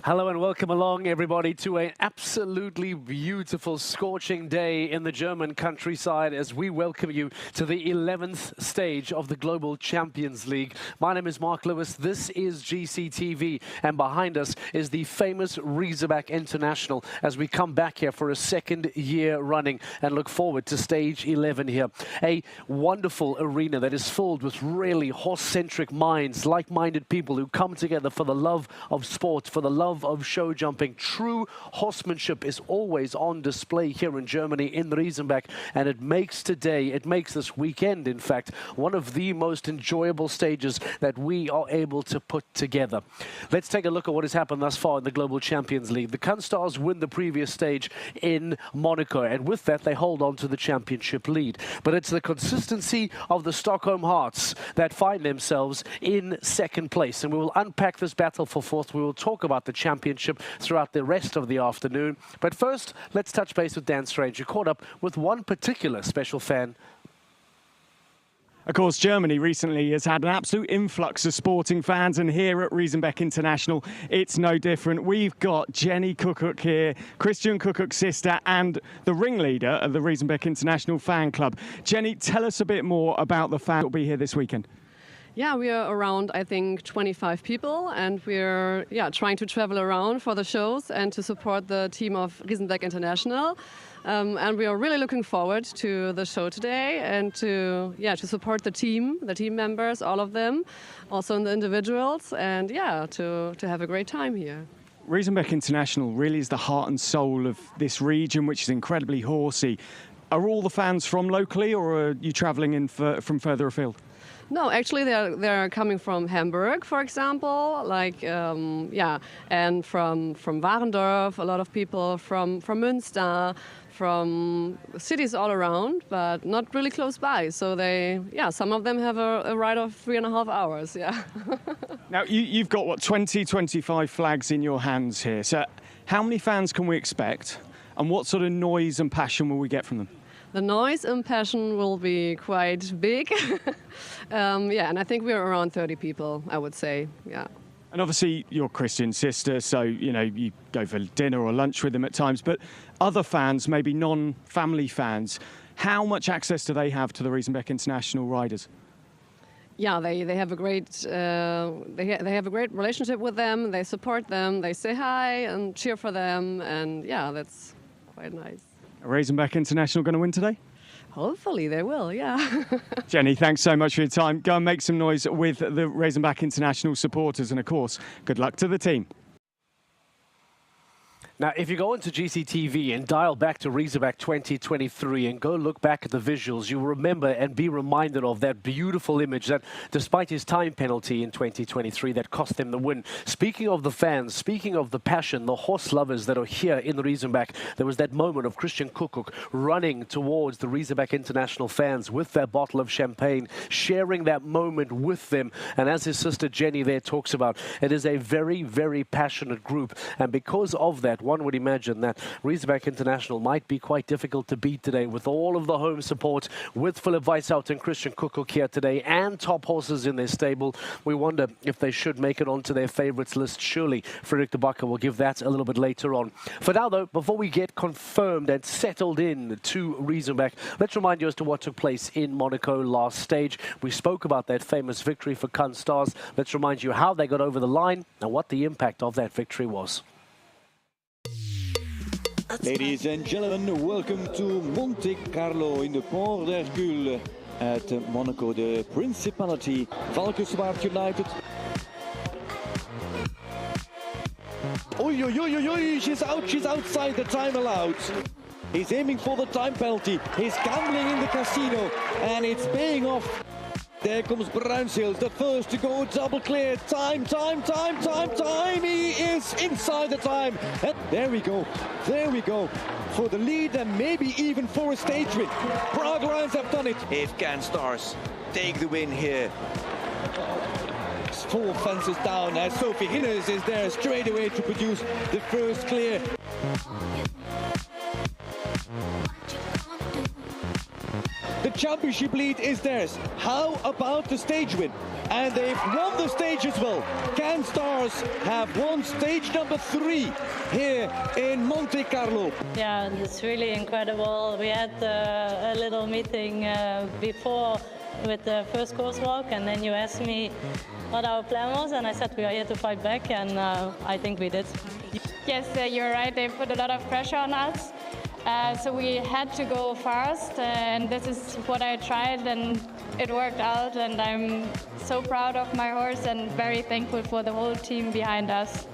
Hello and welcome along, everybody, to an absolutely beautiful, scorching day in the German countryside as we welcome you to the 11th stage of the Global Champions League. My name is Mark Lewis, this is GCTV, and behind us is the famous Riesenbeck International as we come back here for a second year running and look forward to stage 11 here. A wonderful arena that is filled with really horse-centric minds, like-minded people who come together for the love of sport, for the love of show jumping. True horsemanship is always on display here in Germany in Riesenbeck, and it makes this weekend, in fact, one of the most enjoyable stages that we are able to put together. Let's take a look at what has happened thus far in the Global Champions League. The Kunststars win the previous stage in Monaco, and with that they hold on to the championship lead. But it's the consistency of the Stockholm Hearts that find themselves in second place, and we will unpack this battle for fourth. We will talk about the championship throughout the rest of the afternoon. But first, let's touch base with Dan Strange, who caught up with one particular special fan. Of course, Germany recently has had an absolute influx of sporting fans, and here at Riesenbeck International, it's no different. We've got Jenny Kuckuck here, Christian Kuckuck's sister, and the ringleader of the Riesenbeck International fan club. Jenny, tell us a bit more about the fans that will be here this weekend. Yeah, we are around, I think, 25 people, and we're trying to travel around for the shows and to support the team of Riesenbeck International. And we are really looking forward to the show today and to support the team members, all of them, also the individuals, and to have a great time here. Riesenbeck International really is the heart and soul of this region, which is incredibly horsey. Are all the fans from locally, or are you travelling in from further afield? No, actually they're coming from Hamburg, for example, and from Warendorf, a lot of people from Münster, from cities all around, but not really close by. So some of them have a ride of 3.5 hours, Now, you've got, what, 25 flags in your hands here. So how many fans can we expect, and what sort of noise and passion will we get from them? The noise and passion will be quite big. And I think we're around 30 people, I would say, And obviously, you're Christian's sister, so, you go for dinner or lunch with them at times. But other fans, maybe non-family fans, how much access do they have to the Riesenbeck International riders? Yeah, they have a great they have a great relationship with them. They support them. They say hi and cheer for them, and that's quite nice. Riesenbeck International going to win today? Hopefully they will, yeah. Jenny, thanks so much for your time. Go and make some noise with the Riesenbeck International supporters, and of course, good luck to the team. Now, if you go into GCTV and dial back to Riesenbeck 2023 and go look back at the visuals, you'll remember and be reminded of that beautiful image that, despite his time penalty in 2023, that cost them the win. Speaking of the fans, speaking of the passion, the horse lovers that are here in the Riesenbeck, there was that moment of Christian Kuckuck running towards the Riesenbeck International fans with their bottle of champagne, sharing that moment with them. And as his sister Jenny there talks about, it is a very, very passionate group. And because of that, one would imagine that Riesenbeck International might be quite difficult to beat today with all of the home support, with Philip Weishout and Christian Kuckuck here today, and top horses in their stable. We wonder if they should make it onto their favourites list. Surely Frederick de Backer will give that a little bit later on. For now, though, before we get confirmed and settled in to Riesenbeck, let's remind you as to what took place in Monaco last stage. We spoke about that famous victory for Kunststars. Let's remind you how they got over the line and what the impact of that victory was. Ladies and gentlemen, welcome to Monte Carlo in the Port d'Hercule at Monaco, the Principality. Valkenswaard United. Oi, oi, oi, oi, oi, she's outside the time allowed. He's aiming for the time penalty. He's gambling in the casino, and it's paying off. There comes Bruinseels, the first to go, double clear, time, he is inside the time. And there we go, for the lead and maybe even for a stage win. Prague Lions have done it. If Kunststars take the win here. 4 fences down as Sophie Hinnes is there straight away to produce the first clear. The championship lead is theirs. How about the stage win? And they've won the stage as well. Can Stars have won stage number 3 here in Monte Carlo. Yeah, it's really incredible. We had a little meeting before with the first course walk, and then you asked me what our plan was, and I said we are here to fight back, and I think we did. Yes, you're right. They put a lot of pressure on us. So we had to go fast, and this is what I tried, and it worked out, and I'm so proud of my horse and very thankful for the whole team behind us.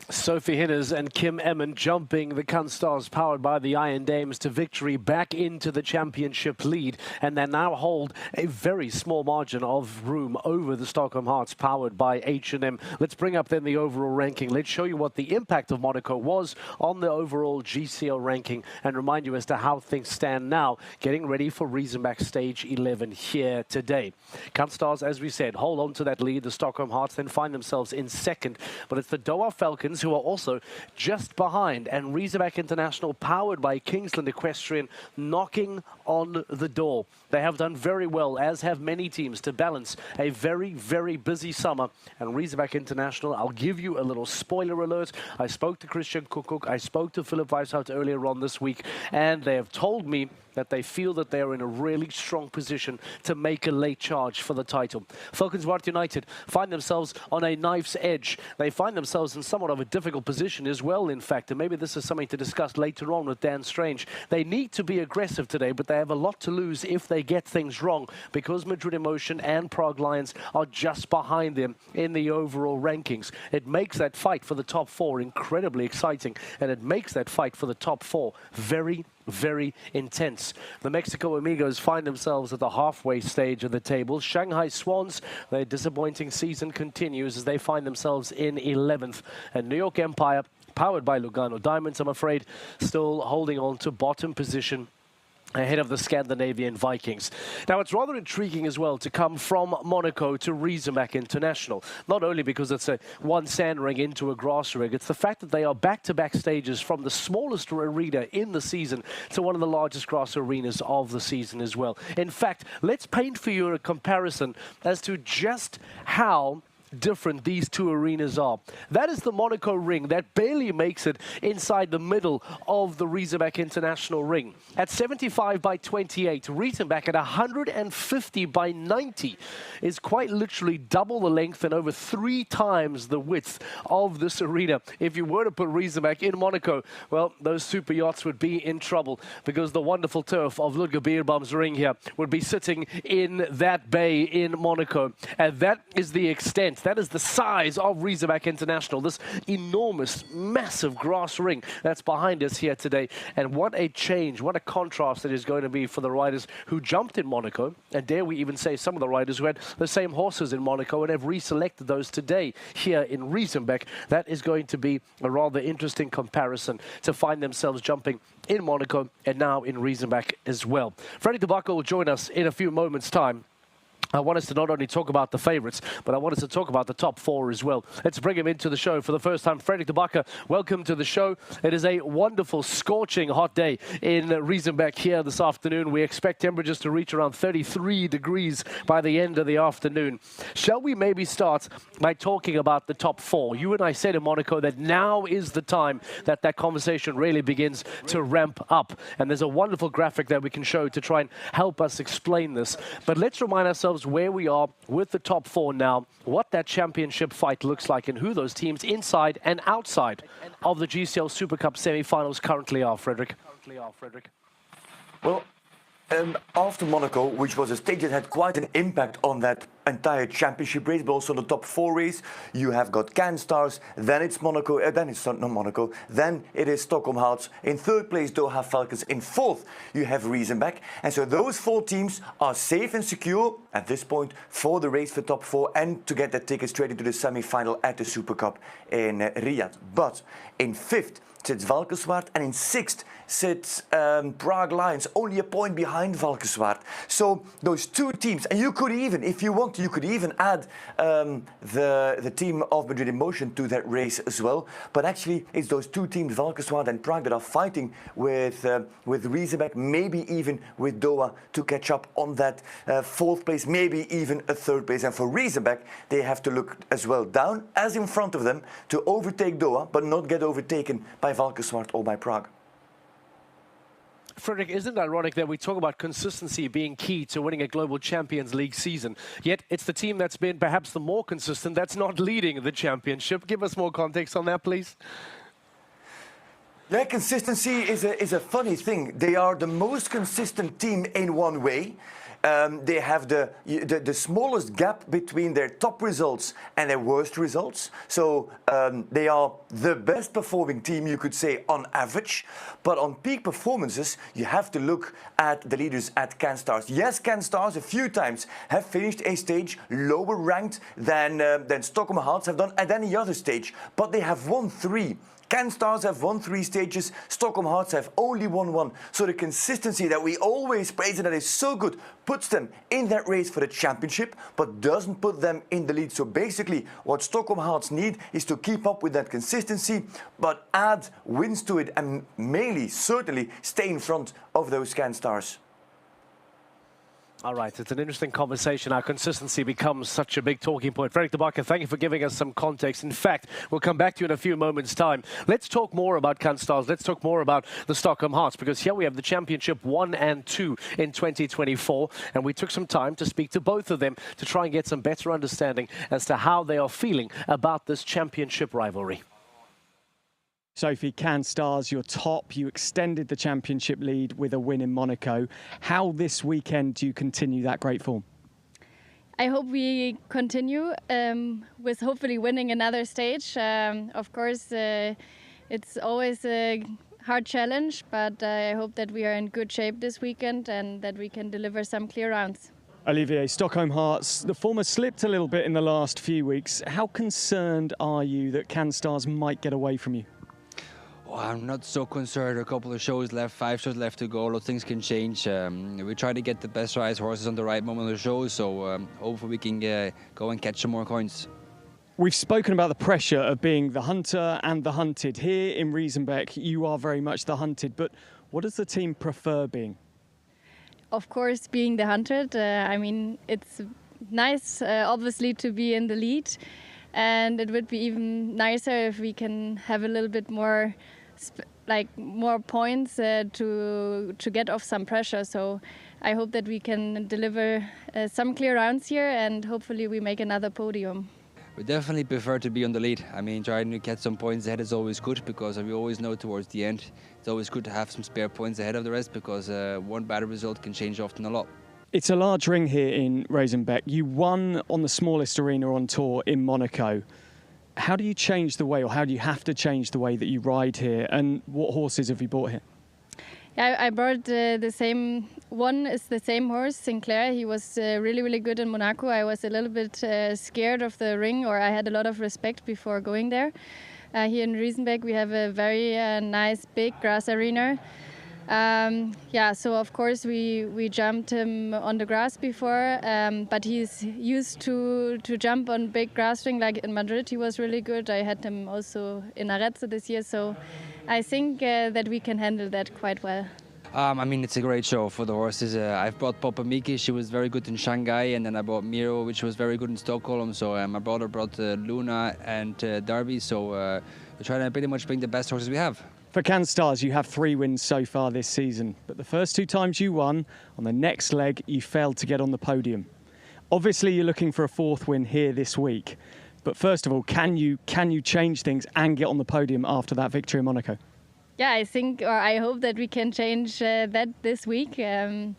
Sophie Hinners and Kim Emmen jumping the Kunststars powered by the Iron Dames to victory back into the championship lead, and they now hold a very small margin of room over the Stockholm Hearts powered by H&M. Let's bring up then the overall ranking. Let's show you what the impact of Monaco was on the overall GCL ranking and remind you as to how things stand now, getting ready for Riesenbeck stage 11 here today. Kunststars, as we said, hold on to that lead. The Stockholm Hearts then find themselves in second, but it's the Doha Falcons who are also just behind, and Riesenbeck International powered by Kingsland Equestrian knocking on the door. They have done very well, as have many teams, to balance a very, very busy summer. And Riesenbeck International, I'll give you a little spoiler alert. I spoke to Christian Kuckuck, I spoke to Philip Weishout earlier on this week, and they have told me that they feel that they are in a really strong position to make a late charge for the title. Falkenswaard United find themselves on a knife's edge. They find themselves in somewhat of a difficult position as well, in fact, and maybe this is something to discuss later on with Dan Strange. They need to be aggressive today, but they have a lot to lose if they get things wrong, because Madrid Emotion and Prague Lions are just behind them in the overall rankings. It makes that fight for the top 4 incredibly exciting, and it makes that fight for the top 4 very, very intense. The Mexico Amigos find themselves at the halfway stage of the table. Shanghai Swans, their disappointing season continues as they find themselves in 11th. And New York Empire, powered by Lugano Diamonds, I'm afraid, still holding on to bottom position ahead of the Scandinavian Vikings. Now, it's rather intriguing as well to come from Monaco to Riesenbeck International. Not only because it's a one sand ring into a grass ring, it's the fact that they are back-to-back stages from the smallest arena in the season to one of the largest grass arenas of the season as well. In fact, let's paint for you a comparison as to just how different these two arenas are. That is the Monaco ring that barely makes it inside the middle of the Riesenbeck International ring. At 75 by 28, Riesenbeck at 150 by 90 is quite literally double the length and over 3 times the width of this arena. If you were to put Riesenbeck in Monaco, well, those super yachts would be in trouble, because the wonderful turf of Ludger Beerbaum's ring here would be sitting in that bay in Monaco. And that is the extent. That is the size of Riesenbeck International, this enormous, massive grass ring that's behind us here today. And what a change, what a contrast it is going to be for the riders who jumped in Monaco, and dare we even say some of the riders who had the same horses in Monaco and have reselected those today here in Riesenbeck. That is going to be a rather interesting comparison to find themselves jumping in Monaco and now in Riesenbeck as well. Freddie de Backer will join us in a few moments' time. I want us to not only talk about the favourites, but I want us to talk about the top 4 as well. Let's bring him into the show for the first time. Fredrik de Backer, welcome to the show. It is a wonderful, scorching hot day in Riesenbeck here this afternoon. We expect temperatures to reach around 33 degrees by the end of the afternoon. Shall we maybe start by talking about the top 4? You and I said in Monaco that now is the time that that conversation really begins to ramp up. And there's a wonderful graphic that we can show to try and help us explain this. But let's remind ourselves where we are with the top 4 now, what that championship fight looks like, and who those teams inside and outside of the GCL Super Cup semi-finals currently are, Fredrik. Well, after Monaco, which was a stage that had quite an impact on that entire championship race, but also the top 4 race, you have got Kunststars, then it's Monaco, then it's not Monaco, then it is Stockholm Hearts. In 3rd place, Doha Falcons. In 4th, you have Riesenbeck. And so those 4 teams are safe and secure at this point for the race for top 4 and to get their tickets straight into the semi-final at the Super Cup in Riyadh. But in 5th, sits Valkenswaard, and in 6th sits Prague Lions, only a point behind Valkenswaard. So those 2 teams, and you could even, if you want want, you could even add the team of Madrid in Motion to that race as well. But actually, it's those two teams, Valkenswaard and Prague, that are fighting with Riesenbeck, maybe even with Doha, to catch up on that fourth place, maybe even a third place. And for Riesenbeck, they have to look as well down as in front of them to overtake Doha, but not get overtaken by Valkenswaard or by Prague. Frederick, isn't it ironic that we talk about consistency being key to winning a Global Champions League season, yet it's the team that's been perhaps the more consistent that's not leading the championship? Give us more context on that, please. Yeah, consistency is a funny thing. They are the most consistent team in one way. They have the smallest gap between their top results and their worst results. So they are the best performing team, you could say, on average. But on peak performances, you have to look at the leaders at CanStars. Yes, CanStars a few times have finished a stage lower ranked than Stockholm Hearts have done at any other stage. But they have won 3. CanStars have won 3 stages, Stockholm Hearts have only won 1. So the consistency that we always praise and that is so good puts them in that race for the championship, but doesn't put them in the lead. So basically, what Stockholm Hearts need is to keep up with that consistency, but add wins to it and mainly, certainly, stay in front of those CanStars. All right, it's an interesting conversation. Our consistency becomes such a big talking point. Frederick de Backer, thank you for giving us some context. In fact, we'll come back to you in a few moments' time. Let's talk more about CanStars. Let's talk more about the Stockholm Hearts, because here we have the Championship 1 and 2 in 2024, and we took some time to speak to both of them to try and get some better understanding as to how they are feeling about this championship rivalry. Sophie, CanStars, you're top. You extended the championship lead with a win in Monaco. How this weekend do you continue that great form? I hope we continue with hopefully winning another stage. Of course, it's always a hard challenge, but I hope that we are in good shape this weekend and that we can deliver some clear rounds. Olivier, Stockholm Hearts, the form has slipped a little bit in the last few weeks. How concerned are you that CanStars might get away from you? Well, I'm not so concerned. A couple of shows left, 5 shows left to go. A lot of things can change. We try to get the best rides horses on the right moment of the show, so hopefully we can go and catch some more coins. We've spoken about the pressure of being the hunter and the hunted. Here in Riesenbeck, you are very much the hunted, but what does the team prefer being? Of course, being the hunted. I mean, it's nice, obviously, to be in the lead. And it would be even nicer if we can have a little bit more, more points to get off some pressure. So I hope that we can deliver some clear rounds here, and hopefully we make another podium. We definitely prefer to be on the lead. I mean, trying to get some points ahead is always good, because we always know towards the end it's always good to have some spare points ahead of the rest, because one bad result can change often a lot. It's a large ring here in Riesenbeck. You won on the smallest arena on tour in Monaco. How do you change the way, or how do you have to change the way that you ride here? And what horses have you bought here? Yeah, I brought the same one. Is the same horse, Sinclair. He was really, really good in Monaco. I was a little bit scared of the ring, or I had a lot of respect before going there. Here in Riesenbeck, we have a very nice big grass arena. Yeah, so of course we jumped him on the grass before, but he's used to jump on big grass ring. Like in Madrid, he was really good. I had him also in Arezzo this year, so I think that we can handle that quite well. I mean, it's a great show for the horses. I've brought Papa Miki, she was very good in Shanghai, and then I brought Miro, which was very good in Stockholm. So my brother brought Luna and Derby, so we're trying to pretty much bring the best horses we have. For CanStars, you have 3 wins so far this season, but the first 2 times you won, on the next leg, you failed to get on the podium. Obviously, you're looking for a 4th win here this week, but first of all, can you change things and get on the podium after that victory in Monaco? Yeah, I think, or I hope that we can change that this week. I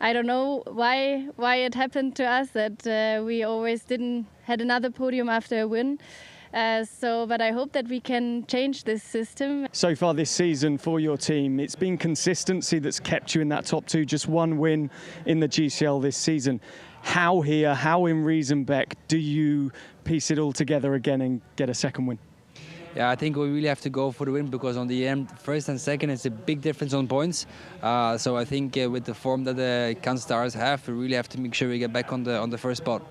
don't know why it happened to us that we always didn't had another podium after a win. But I hope that we can change this system. So far this season for your team, it's been consistency that's kept you in that top 2, just 1 win in the GCL this season. How here, how in Riesenbeck do you piece it all together again and get a 2nd win? Yeah, I think we really have to go for the win, because on the end, 1st and 2nd, it's a big difference on points. So I think with the form that the CanStars have, we really have to make sure we get back on the 1st spot.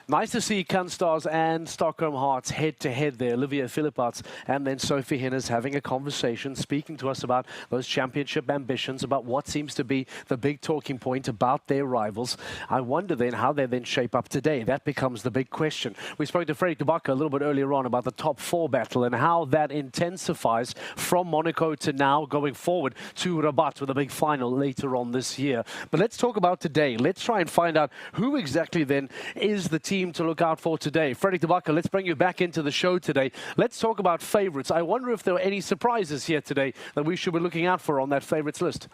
Nice to see Canstars and Stockholm Hearts head-to-head there. Olivia Philipparts and then Sophie Hinnes having a conversation, speaking to us about those championship ambitions, about what seems to be the big talking point about their rivals. I wonder then how they then shape up today. That becomes the big question. We spoke to Frederik de Backer a little bit earlier on about the top 4 battle and how that intensifies from Monaco to now going forward to Rabat with a big final later on this year. But let's talk about today. Let's try and find out who exactly then is the team to look out for today. Frederik de Backer, let's bring you back into the show today. Let's talk about favourites. I wonder if there are any surprises here today that we should be looking out for on that favourites list.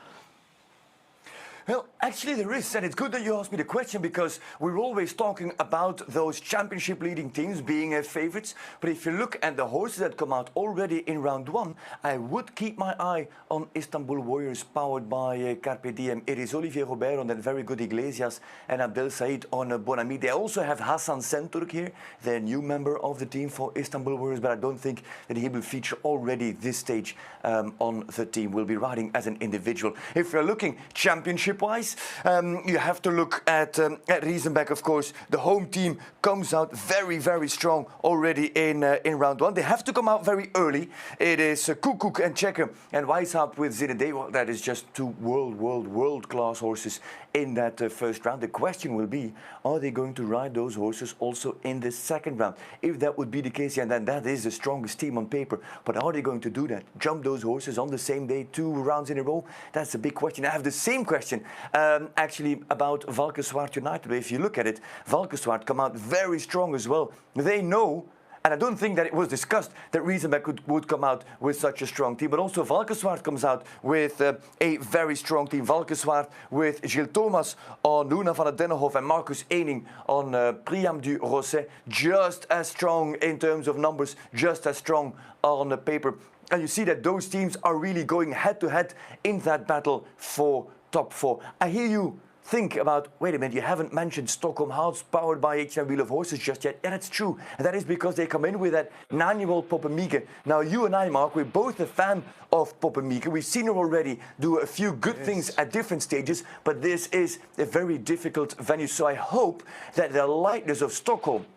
Well, actually there is, and it's good that you asked me the question because we're always talking about those championship leading teams being favourites. But if you look at the horses that come out already in round 1, I would keep my eye on Istanbul Warriors powered by Carpe Diem. It is Olivier Robert on that very good Iglesias and Abdel Said on Bonami. They also have Hassan Senturk here, the new member of the team for Istanbul Warriors, but I don't think that he will feature already this stage on the team. Will be riding as an individual. If you're looking championship wise, you have to look at Riesenbeck, of course. The home team comes out very, very strong already in round 1. They have to come out very early. It is Kukuk and Checker and Weishaupt with Zinedine. Well, that is just 2 world-class horses in that first round. The question will be, are they going to ride those horses also in the second round? If that would be the case, and then that is the strongest team on paper. But are they going to do that? Jump those horses on the same day, 2 rounds in a row? That's a big question. I have the same question actually about Valkenswaard United. But if you look at it, Valkenswaard come out very strong as well. They know, and I don't think that it was discussed that Riesenbeck would come out with such a strong team. But also Valkenswaard comes out with a very strong team. Valkenswaard with Gilles Thomas on Luna van der Dennenhof and Marcus Ening on Priam du Rosset. Just as strong in terms of numbers, just as strong on the paper. And you see that those teams are really going head-to-head in that battle for top 4. I hear you think about, wait a minute, you haven't mentioned Stockholm Hearts powered by H&M Wheel of Horses just yet. Yeah, that's true. And that is because they come in with that 9-year-old Poppemieke. Now, you and I, Mark, we're both a fan of Poppemieke. We've seen her already do a few good things at different stages, but this is a very difficult venue. So I hope that the lightness of Stockholm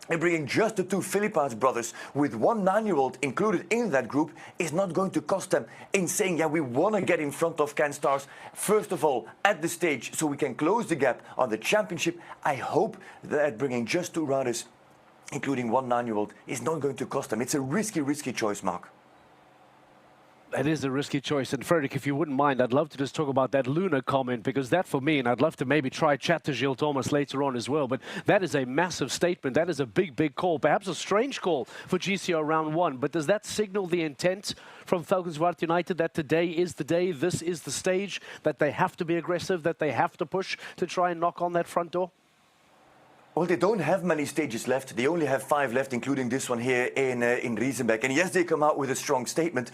and bringing just the 2 Philipparts brothers with 1 9-year-old included in that group is not going to cost them in saying, yeah, we want to get in front of Canstars, first of all, at the stage so we can close the gap on the championship. I hope that bringing just 2 riders, including 1 9-year-old, is not going to cost them. It's a risky choice, Mark. It is a risky choice. And Frederik, if you wouldn't mind, I'd love to just talk about that Luna comment, because that for me, and I'd love to maybe try chat to Gilles Thomas later on as well, but that is a massive statement. That is a big call, perhaps a strange call for GCL round 1. But does that signal the intent from Valkenswaard United that today is the day, this is the stage, that they have to be aggressive, that they have to push to try and knock on that front door? Well, they don't have many stages left. They only have 5 left, including this one here in Riesenbeck. And yes, they come out with a strong statement.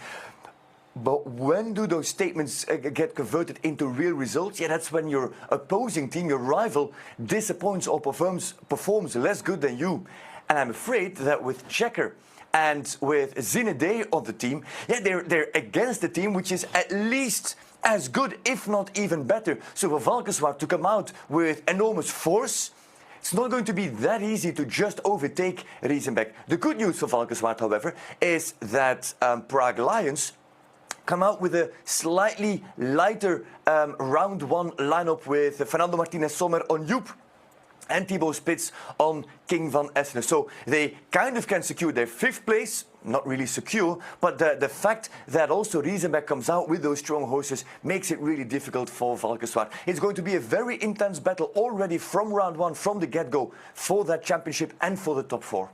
But when do those statements get converted into real results? Yeah, that's when your opposing team, your rival, disappoints or performs less good than you. And I'm afraid that with Checker and with Zinedine on the team, yeah, they're against the team which is at least as good, if not even better. So for Valkenswaard to come out with enormous force, it's not going to be that easy to just overtake Riesenbeck. The good news for Valkenswaard, however, is that Prague Lions come out with a slightly lighter round 1 lineup with Fernando Martinez Sommer on Joep and Thibaut Spitz on King van Essenen. So they kind of can secure their 5th place, not really secure, but the fact that also Riesenbeck comes out with those strong horses makes it really difficult for Valkenswaard. It's going to be a very intense battle already from round 1, from the get-go, for that championship and for the top 4.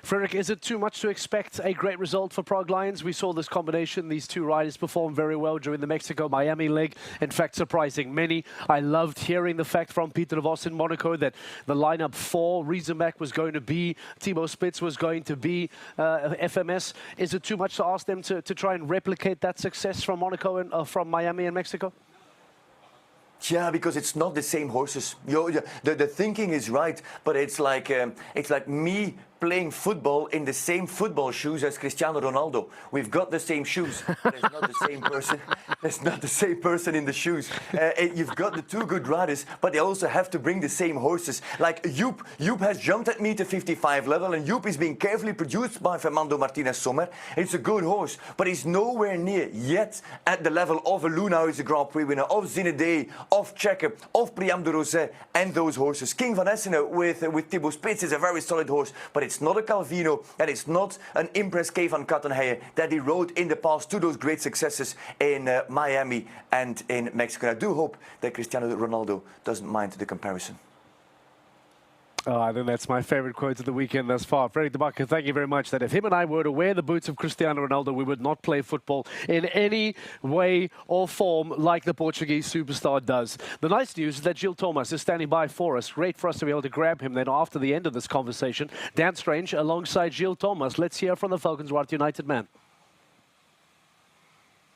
Frederik, is it too much to expect a great result for Prague Lions? We saw this combination. These 2 riders performed very well during the Mexico-Miami leg. In fact, surprising many. I loved hearing the fact from Peter de Vos in Monaco that the lineup for Riesenbeck was going to be, Thibaut Spitz was going to be FMS. Is it too much to ask them to try and replicate that success from Monaco and from Miami and Mexico? Yeah, because it's not the same horses. The thinking is right, but it's like me playing football in the same football shoes as Cristiano Ronaldo. We've got the same shoes, but it's not the same person. It's not the same person in the shoes. You've got the two good riders, but they also have to bring the same horses. Like Joop has jumped at meter 55 level, and Joop is being carefully produced by Fernando Martinez Sommer. It's a good horse, but he's nowhere near yet at the level of a Luna, who is a Grand Prix winner, of Zinedine, of Checker, of Priam de Rosé, and those horses. King van Essene with Thibaut Spitz is a very solid horse, but it's not a Calvino, and it's not an Impress K van Kattenheijen that he rode in the past to those great successes in Miami and in Mexico. And I do hope that Cristiano Ronaldo doesn't mind the comparison. Oh, I think that's my favorite quote of the weekend thus far. Freddie de Backer, thank you very much. That if him and I were to wear the boots of Cristiano Ronaldo, we would not play football in any way or form like the Portuguese superstar does. The nice news is that Gilles Thomas is standing by for us. Great for us to be able to grab him then after the end of this conversation. Dan Strange alongside Gilles Thomas. Let's hear from the Valkenswaard United man.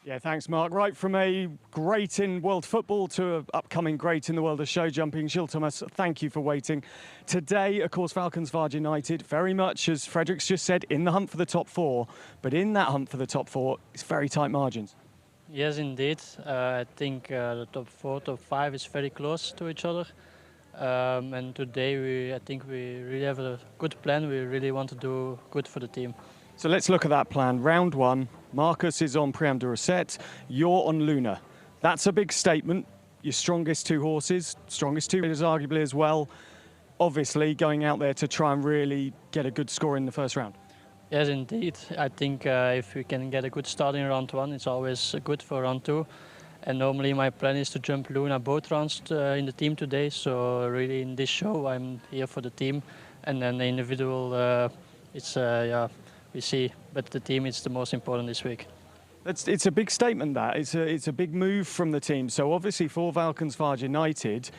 Yeah, thanks, Mark. Right from a great in world football to an upcoming great in the world of show jumping, Gilles Thomas, thank you for waiting. Today, of course, Valkenswaard United, very much, as Frederic's just said, in the hunt for the top four. But in that hunt for the top four, it's very tight margins. Yes, indeed. I think the top 4, top 5 is very close to each other. And today, I think we really have a good plan. We really want to do good for the team. So let's look at that plan. Round 1, Marcus is on Priam de Rosé, you're on Luna. That's a big statement. Your strongest 2 horses, strongest 2 riders arguably as well. Obviously going out there to try and really get a good score in the first round. Yes, indeed. I think if we can get a good start in round 1, it's always good for round 2. And normally my plan is to jump Luna both rounds in the team today. So really in this show, I'm here for the team. And then the individual, we see, but the team is the most important this week. It's a big statement, that. It's a big move from the team. So obviously for Valkenswaard United,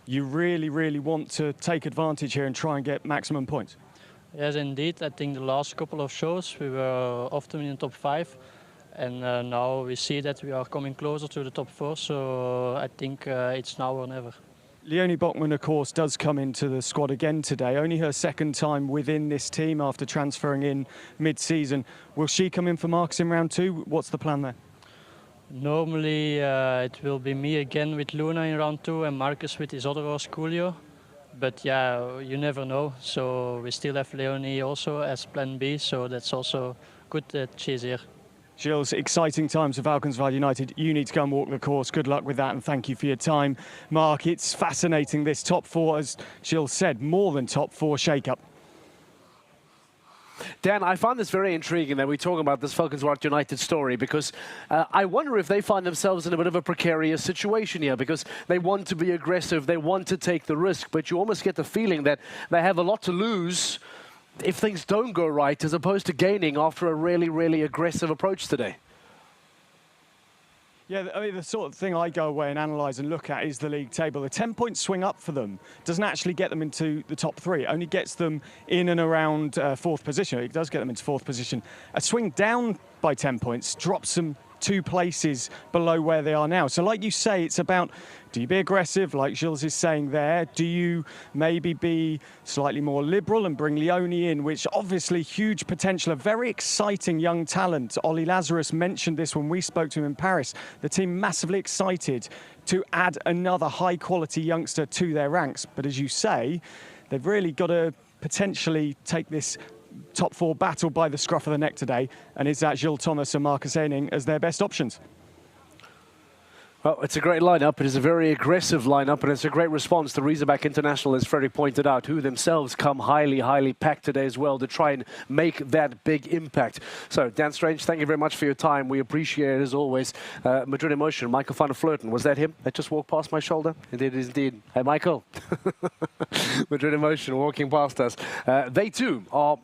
you really, really want to take advantage here and try and get maximum points. Yes, indeed. I think the last couple of shows we were often in the top 5. And now we see that we are coming closer to the top 4. So I think it's now or never. Leonie Bockman, of course, does come into the squad again today. Only her second time within this team after transferring in mid-season. Will she come in for Marcus in round 2? What's the plan there? Normally it will be me again with Luna in round 2 and Marcus with his other horse, Coolio. But yeah, you never know. So we still have Leonie also as plan B. So that's also good that she's here. Gilles, exciting times for Valkenswaard United. You need to go and walk the course. Good luck with that and thank you for your time. Mark, it's fascinating, this top 4, as Gilles said, more than top 4 shake-up. Dan, I find this very intriguing that we talk about this Valkenswaard United story because I wonder if they find themselves in a bit of a precarious situation here because they want to be aggressive, they want to take the risk, but you almost get the feeling that they have a lot to lose if things don't go right, as opposed to gaining after a really, really aggressive approach today. Yeah, I mean, the sort of thing I go away and analyse and look at is the league table. The 10-point swing up for them doesn't actually get them into the top 3. It only gets them in and around 4th position. It does get them into 4th position. A swing down by 10 points drops them 2 places below where they are now. So like you say, it's about, do you be aggressive, like Gilles is saying there? Do you maybe be slightly more liberal and bring Leonie in, which obviously huge potential, a very exciting young talent. Ollie Lazarus mentioned this when we spoke to him in Paris. The team massively excited to add another high-quality youngster to their ranks. But as you say, they've really got to potentially take this top 4 battle by the scruff of the neck today, and is that Gilles Thomas and Marcus Ehning as their best options? Well, it's a great lineup. It is a very aggressive lineup, and it's a great response to Riesenbeck International, as Freddie pointed out, who themselves come highly, highly packed today as well to try and make that big impact. So, Dan Strange, thank you very much for your time. We appreciate it as always. Madrid Emotion, Michael van der Vleuten. Was that him that just walked past my shoulder? It is indeed. Hey, Michael. Madrid Emotion walking past us. They too are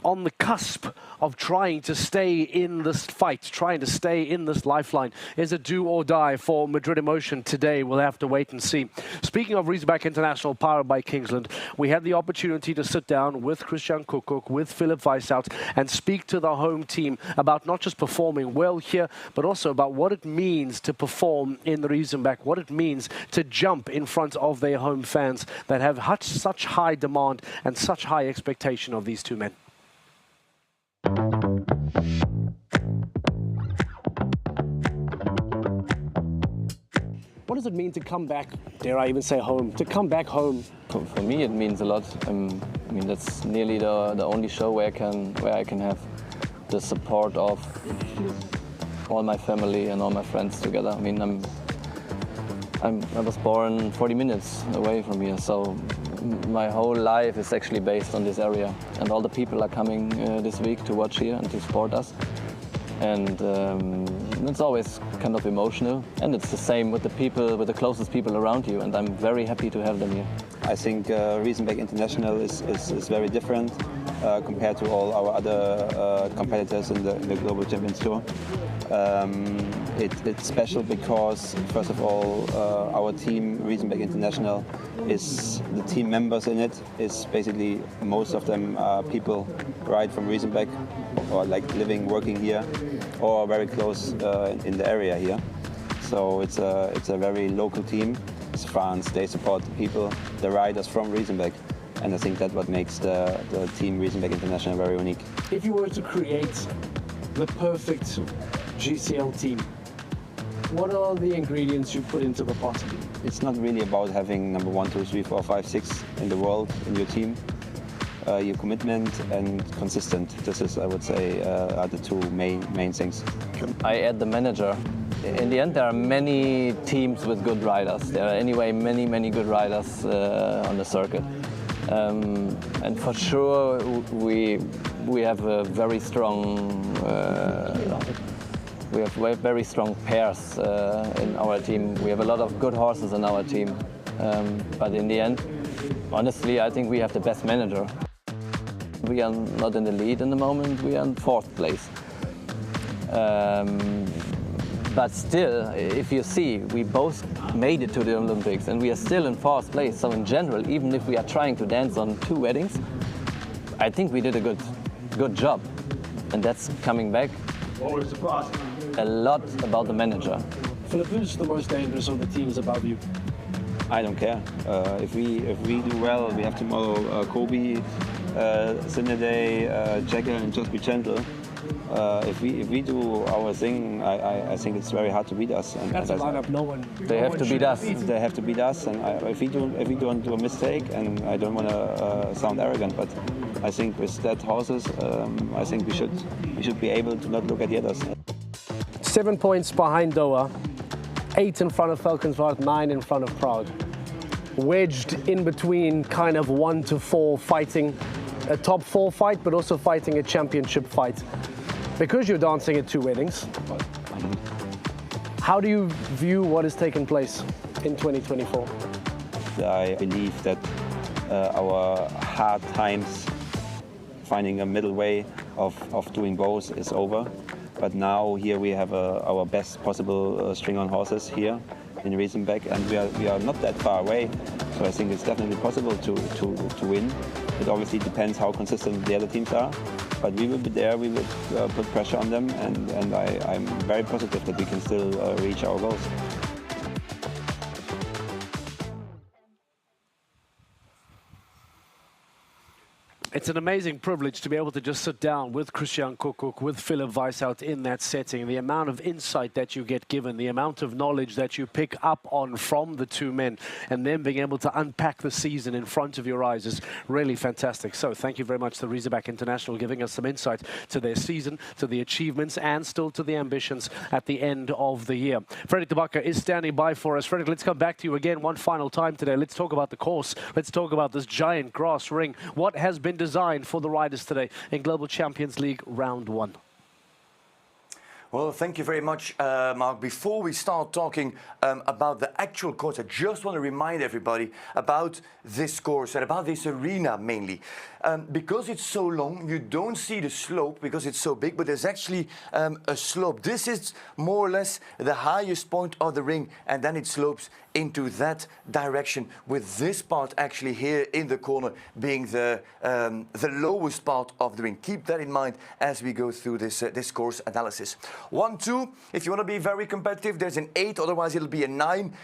on the cusp of trying to stay in this fight, trying to stay in this lifeline. Is it do or die for Madrid Emotion today? We'll have to wait and see. Speaking of Riesenbeck International, powered by Kingsland, we had the opportunity to sit down with Christian Kuckuck, with Philipp Weissaut, and speak to the home team about not just performing well here, but also about what it means to perform in the Riesenbeck, what it means to jump in front of their home fans that have such high demand and such high expectation of these two men. What does it mean to come back, dare I even say home, to come back home? For me it means a lot. I mean, that's nearly the only show where I can have the support of all my family and all my friends together. I mean, I was born 40 minutes away from here, so my whole life is actually based on this area. And all the people are coming this week to watch here and to support us. And it's always kind of emotional. And it's the same with the people, with the closest people around you. And I'm very happy to have them here. I think Riesenbeck International is very different compared to all our other competitors in the Global Champions Tour. It's special because, first of all, our team, Riesenbeck International, is the team members in it. Is basically most of them are people right from Riesenbeck, or like living, working here, or very close in the area here. So it's a very local team. It's fans. They support the people, the riders from Riesenbeck. And I think that's what makes the team Riesenbeck International very unique. If you were to create the perfect GCL team, what are the ingredients you put into the pot? It's not really about having number 1, 2, 3, 4, 5, 6 in the world in your team. Your commitment and consistent. This is, I would say, are the two main things. I add the manager. In the end, there are many teams with good riders. There are anyway many good riders on the circuit. And for sure, we have a very strong very strong pairs in our team. We have a lot of good horses in our team. But in the end, honestly, I think we have the best manager. We are not in the lead in the moment. We are in 4th place. But still, if you see, we both made it to the Olympics and we are still in 4th place. So in general, even if we are trying to dance on 2 weddings, I think we did a good job. And that's coming back a lot about the manager. Philipp, who's the most dangerous of the teams above you? I don't care. If we do well, we have tomorrow Kobe, Sinade, Jagger, and Just Be Gentle. If we do our thing, I think it's very hard to beat us. And that's a lineup no one. They have to beat us. They have to beat us. And if we don't do a mistake, and I don't want to sound arrogant, but I think with that horses, I think we should be able to not look at the others. 7 points behind Doha, 8 in front of Valkenswaard, 9 in front of Prague. Wedged in between kind of 1 to 4, fighting a top 4 fight, but also fighting a championship fight. Because you're dancing at 2 weddings, how do you view what has taken place in 2024? I believe that our hard times, finding a middle way of doing both, is over. But now here we have our best possible string on horses here in Riesenbeck, and we are not that far away. So I think it's definitely possible to win. It obviously depends how consistent the other teams are, but we will be there. We will put pressure on them, and I'm very positive that we can still reach our goals. It's an amazing privilege to be able to just sit down with Christian Kuckuck, with Philipp Weissaut in that setting. The amount of insight that you get given, the amount of knowledge that you pick up on from the two men, and then being able to unpack the season in front of your eyes is really fantastic. So thank you very much to Riesenbeck International giving us some insight to their season, to the achievements, and still to the ambitions at the end of the year. Fredrik de Backer is standing by for us. Fredrik, let's come back to you again one final time today. Let's talk about the course. Let's talk about this giant grass ring. What has been designed for the riders today in Global Champions League Round 1? Well, thank you very much, Mark. Before we start talking about the actual course, I just want to remind everybody about this course and about this arena mainly. Because it's so long, you don't see the slope because it's so big, but there's actually a slope. This is more or less the highest point of the ring, and then it slopes into that direction, with this part actually here in the corner being the lowest part of the ring. Keep that in mind as we go through this course analysis. 1, 2, if you want to be very competitive, there's an 8, otherwise it'll be a 9.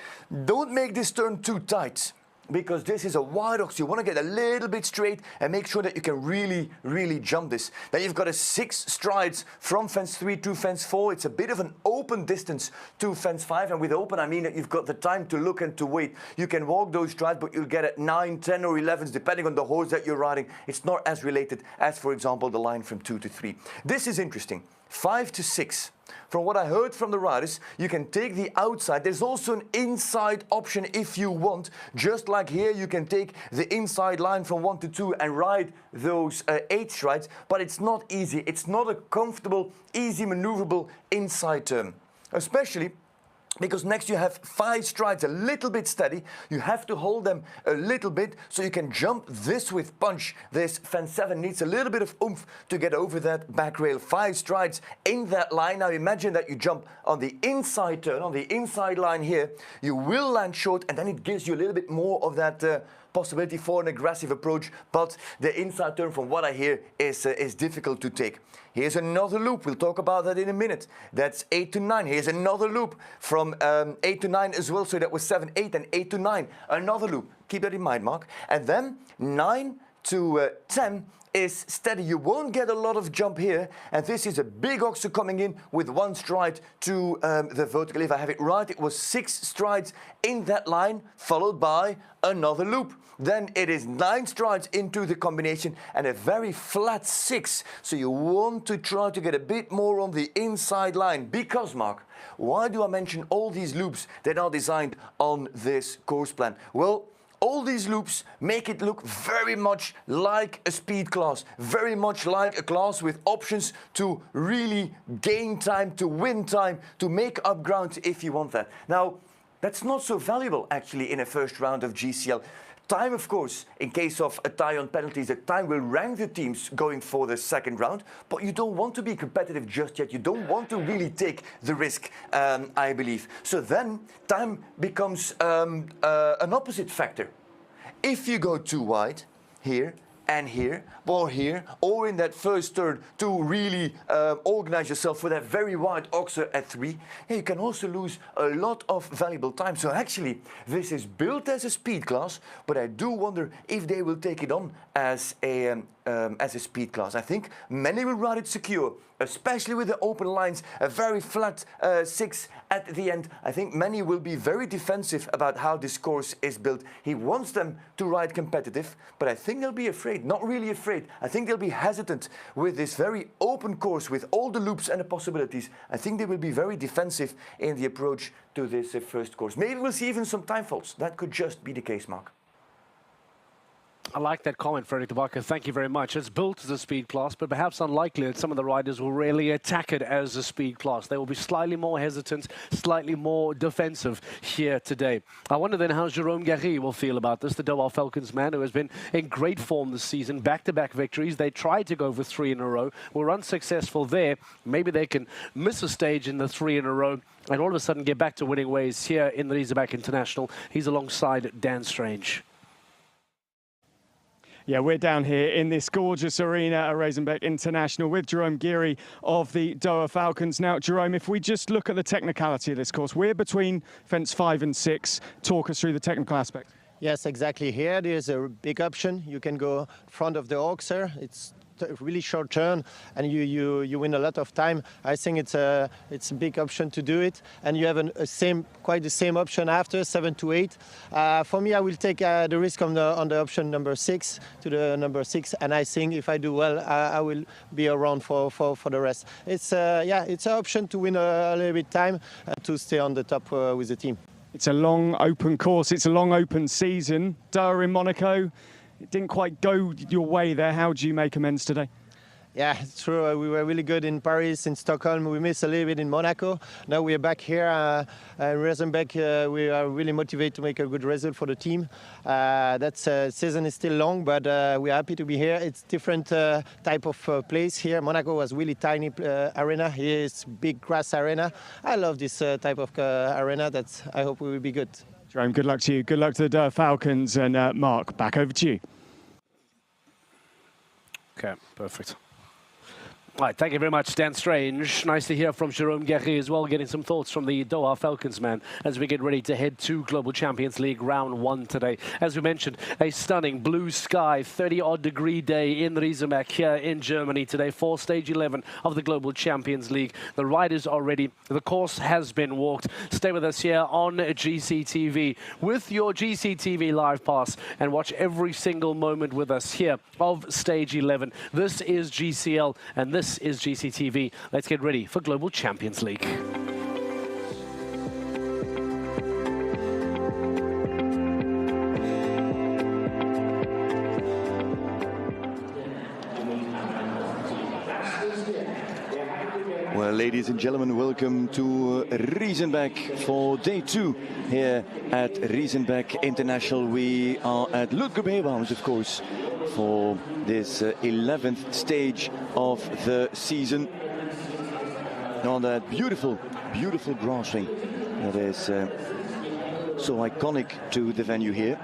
Don't make this turn too tight, because this is a wide ox. You want to get a little bit straight and make sure that you can really jump this. Then you've got a 6 strides from fence 3 to fence 4. It's a bit of an open distance to fence 5, and with open I mean that you've got the time to look and to wait. You can walk those strides, but you'll get at 9, 10 or 11s depending on the horse that you're riding. It's not as related as, for example, the line from 2 to 3. This is interesting. 5 to 6. From what I heard from the riders, you can take the outside. There's also an inside option if you want. Just like here, you can take the inside line from 1 to 2 and ride those 8 strides, but it's not easy. It's not a comfortable, easy maneuverable inside turn, especially because next you have 5 strides, a little bit steady. You have to hold them a little bit so you can jump this with punch. This fence 7 needs a little bit of oomph to get over that back rail. 5 strides in that line. Now imagine that you jump on the inside turn, on the inside line here. You will land short, and then it gives you a little bit more of that possibility for an aggressive approach, but the inside turn, from what I hear, is difficult to take. Here's another loop. We'll talk about that in a minute. That's 8 to 9. Here's another loop from 8 to 9 as well. So that was 7, 8, and 8 to 9. Another loop. Keep that in mind, Mark. And then 9 to 10 is steady. You won't get a lot of jump here, and this is a big oxer coming in with 1 stride to the vertical. If I have it right, it was 6 strides in that line, followed by another loop. Then it is 9 strides into the combination and a very flat 6. So you want to try to get a bit more on the inside line. Because, Mark, why do I mention all these loops that are designed on this course plan? Well, all these loops make it look very much like a speed class, very much like a class with options to really gain time, to win time, to make up ground if you want that. Now, that's not so valuable actually in a first round of GCL. Time, of course, in case of a tie on penalties, the time will rank the teams going for the second round, but you don't want to be competitive just yet. You don't want to really take the risk, I believe. So then time becomes an opposite factor. If you go too wide here and here, or in that first turn to really organize yourself for that very wide oxer at 3, you can also lose a lot of valuable time. So actually, this is built as a speed class, but I do wonder if they will take it on as a speed class. I think many will ride it secure, especially with the open lines, a very flat 6 at the end. I think many will be very defensive about how this course is built. He wants them to ride competitive, but I think they'll be afraid, not really afraid. I think they'll be hesitant with this very open course with all the loops and the possibilities. I think they will be very defensive in the approach to this first course. Maybe we'll see even some time faults. That could just be the case, Mark. I like that comment, Frederik de Backer. Thank you very much. It's built as a speed class, but perhaps unlikely that some of the riders will really attack it as a speed class. They will be slightly more hesitant, slightly more defensive here today. I wonder then how Jérôme Garry will feel about this, the Doha Falcons man who has been in great form this season, back-to-back victories. They tried to go for 3 in a row, were unsuccessful there. Maybe they can miss a stage in the 3 in a row and all of a sudden get back to winning ways here in the Riesenbeck International. He's alongside Dan Strange. Yeah, we're down here in this gorgeous arena at Riesenbeck International with Jérôme Garry of the Doha Falcons. Now, Jérôme, if we just look at the technicality of this course, we're between fence 5 and 6. Talk us through the technical aspect. Yes, exactly. Here, there's a big option. You can go front of the oxer. It's a really short turn, and you win a lot of time. I think it's a big option to do it, and you have quite the same option after 7 to 8. For me, I will take the risk on the option number 6 to the number 6, and I think if I do well, I will be around for the rest. It's it's an option to win a little bit time and to stay on the top with the team. It's a long open course. It's a long open season. Doha in Monaco. It didn't quite go your way there. How do you make amends today? Yeah, it's true. We were really good in Paris, in Stockholm. We missed a little bit in Monaco. Now we are back here in Riesenbeck. We are really motivated to make a good result for the team. That season is still long, but we are happy to be here. It's different type of place here. Monaco was really tiny arena. Here is big grass arena. I love this type of arena. I hope we will be good. Jerome, good luck to you. Good luck to the Falcons. And Mark, back over to you. Okay, perfect. Right, thank you very much, Dan Strange. Nice to hear from Jerome Guerrier as well, getting some thoughts from the Doha Falcons man as we get ready to head to Global Champions League round 1 today. As we mentioned, a stunning blue sky, 30-odd degree day in Riesenbeck here in Germany today for stage 11 of the Global Champions League. The riders are ready. The course has been walked. Stay with us here on GCTV with your GCTV Live Pass and watch every single moment with us here of stage 11. This is GCL and this is GCTV. Let's get ready for Global Champions League. Well, ladies and gentlemen, welcome to Riesenbeck for day 2 here at Riesenbeck International. We are at Ludgerbeerbaums, of course, for this 11th stage of the season on that beautiful, beautiful grass ring that is so iconic to the venue here.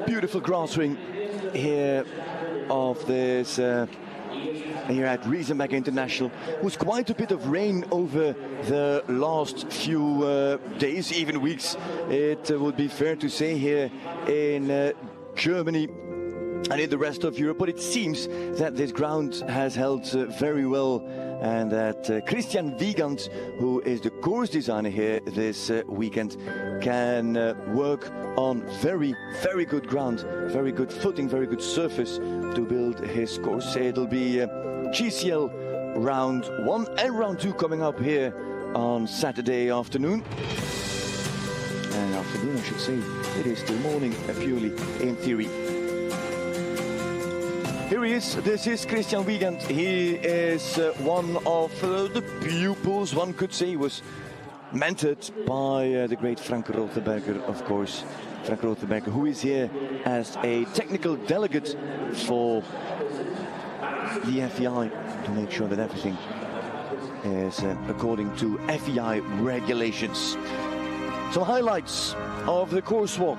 Beautiful grass ring here of this here at Riesenbeck International. Was quite a bit of rain over the last few days, even weeks. It would be fair to say here in Germany and in the rest of Europe, but it seems that this ground has held very well, and that Christian Wiegand, who is the course designer here this weekend, can work on very, very good ground, very good footing, very good surface to build his course. It'll be GCL round 1 and round 2 coming up here on Saturday afternoon. And afternoon, I should say. It is still morning, purely in theory. Here he is. This is Christian Wiegand. He is one of the pupils, one could say. He was mentored by the great Frank Rothenberger, of course. Frank Rothenberger, who is here as a technical delegate for the FEI to make sure that everything is according to FEI regulations. Some highlights of the course walk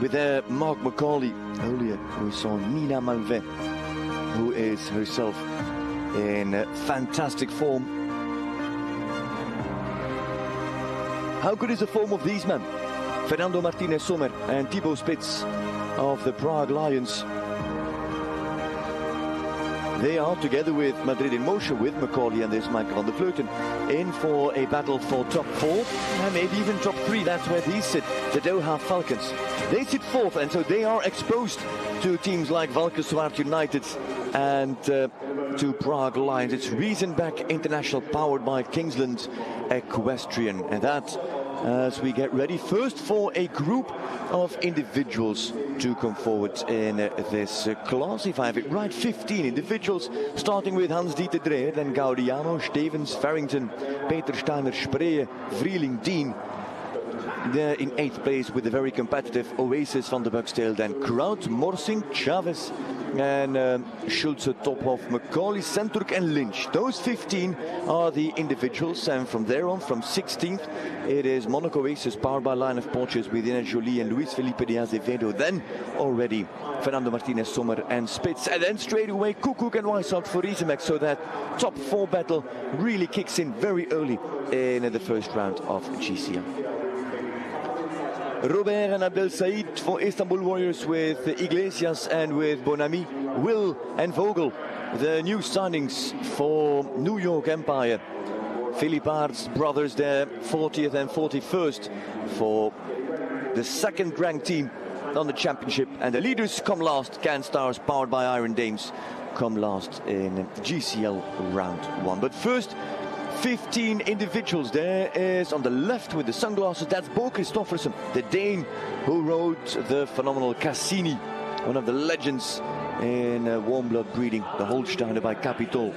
with Mark McCauley. Earlier we saw Nina Malvet, who is herself in fantastic form. How good is the form of these men? Fernando Martinez Sommer and Thibaut Spitz of the Prague Lions. They are, together with Madrid in Motion, with McCauley and this Michael van der Vleuten, in for a battle for top 4 and maybe even top 3. That's where these sit, the Doha Falcons. They sit 4th, and so they are exposed to teams like Valkenswaard United and to Prague Lions. It's Riesenbeck International, powered by Kingsland Equestrian, and that as we get ready first for a group of individuals to come forward in this class. If I have it right, 15 individuals, starting with Hans-Dieter Dreher, then Gaudiano, Stevens, Farrington, Peter Steiner, Spree, Vrieling, Dean. There in 8th place with the very competitive Oasis van der Buxtail, then Kraut, Morsing, Chavez, and Schulze, Tophoff, McCauley, Centurk and Lynch. Those 15 are the individuals, and from there on, from 16th, it is Monaco Oasis, powered by line of Porsches with Ines Jolie and Luis Felipe de Azevedo. Then already Fernando Martinez Sommer and Spitz, and then straight away Koekoek and Weishaupt for Riesenbeck. So that top 4 battle really kicks in very early in the first round of GCL. Robert and Abdel Said for Istanbul Warriors with Iglesias and with Bonami. Will and Vogel, the new signings for New York Empire. Philippard's brothers there, 40th and 41st for the second ranked team on the championship, and the leaders come last. Can Stars, powered by Iron Dames, come last in GCL round 1. But first, 15 individuals. There is on the left with the sunglasses, that's Bo Christoffersen, the Dane who rode the phenomenal Cassini, one of the legends in warm blood breeding, the Holsteiner by Capitol.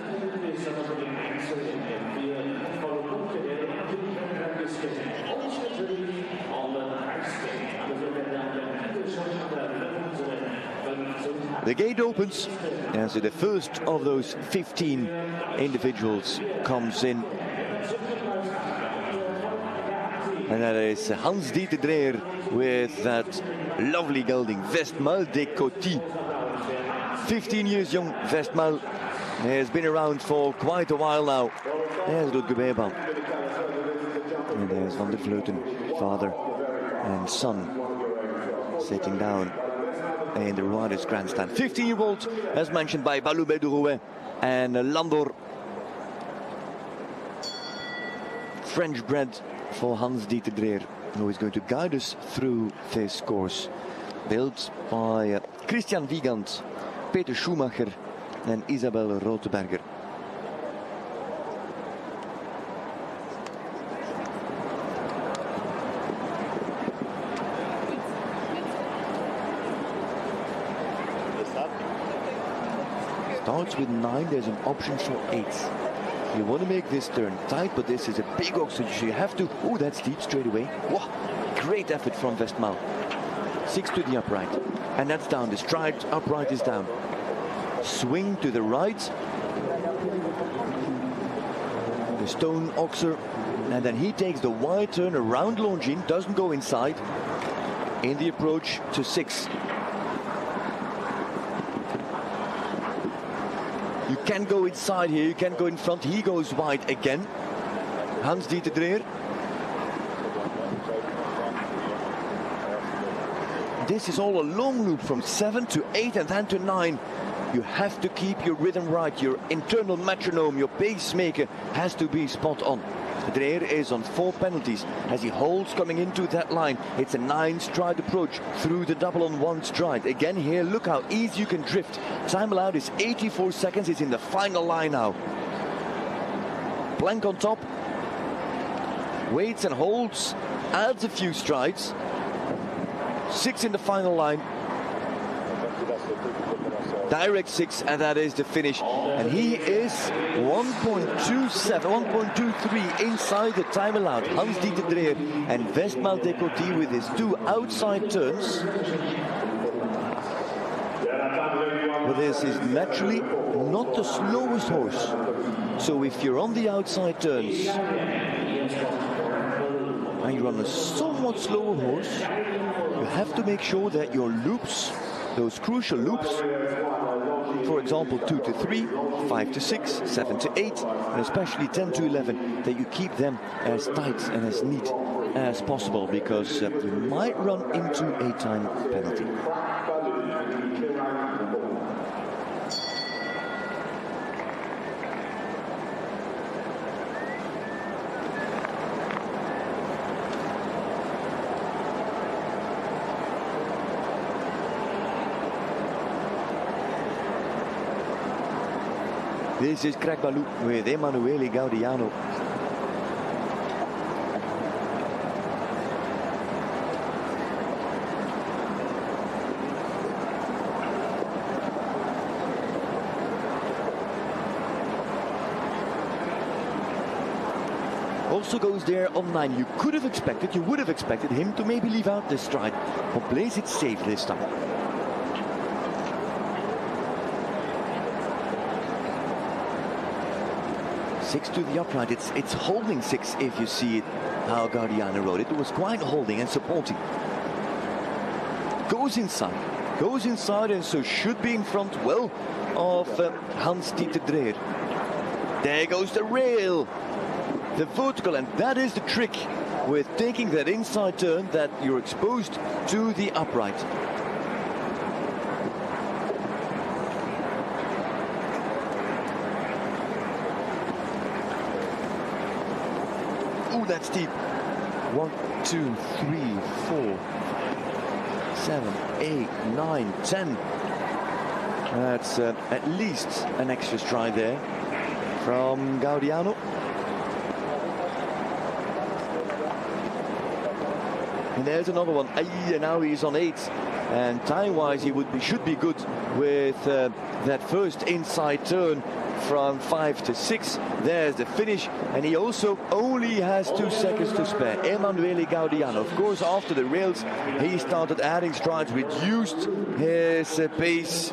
The gate opens, and so the first of those 15 individuals comes in. And that is Hans-Dieter Dreher with that lovely gelding, Vestmaal de Coty. 15 years young, Vestmaal has been around for quite a while now. There's Rutger Weber. And there's Van der Vleuten, father and son, sitting down in the riders' grandstand. 15-year-old, as mentioned by Baloubet de Rouet and Landor. French bred for Hans-Dieter Dreher, who is going to guide us through this course. Built by Christian Wiegand, Peter Schumacher and Isabel Roteberger. Starts with 9, there's an option for 8. You want to make this turn tight, but this is a big oxygen, so you have to... Oh, that's deep straight away. Whoa, great effort from Vestmaal. 6 to the upright, and that's down. The stride upright is down. Swing to the right. The stone oxer, and then he takes the wide turn around Longines, doesn't go inside. In the approach to 6. You can go inside here, you can go in front. He goes wide again. Hans-Dieter Dreher. This is all a long loop from 7 to 8 and then to 9. You have to keep your rhythm right. Your internal metronome, your pacemaker has to be spot on. Dreher is on 4 penalties as he holds coming into that line. It's a 9-stride approach through the double on 1 stride. Again here, look how easy you can drift. Time allowed is 84 seconds. It's in the final line now. Blank on top. Waits and holds. Adds a few strides. 6 in the final line. Direct 6, and that is the finish. And he is 1.27, 1.23 inside the time allowed. Hans-Dieter Dreher and Vestmaal de Coty with his 2 outside turns. But this is naturally not the slowest horse. So if you're on the outside turns and you're on a somewhat slower horse, you have to make sure that your loops, those crucial loops, for example 2 to 3, 5 to 6, 7 to 8, and especially 10 to 11, that you keep them as tight and as neat as possible, because you might run into a time penalty. This is Craig Balou with Emanuele Gaudiano. Also goes there on 9. You would have expected him to maybe leave out this stride, but plays it safe this time. Six to the upright. It's holding 6 if you see it how Gaudiano rode it. It was quite holding and supporting. Goes inside and so should be in front well of Hans-Dieter Dreher. There goes the rail, the vertical, and that is the trick with taking that inside turn, that you're exposed to the upright. that's steep. 1, 2, 3, 4, 7, 8, 9, 10. That's at least an extra stride there from Gaudiano. And there's another one. And now he's on 8. And time-wise, he should be good with that first inside turn from 5 to 6. There's the finish, and he also only has 2 seconds to spare. Emanuele Gaudiano. Of course, after the rails, he started adding strides, reduced his pace.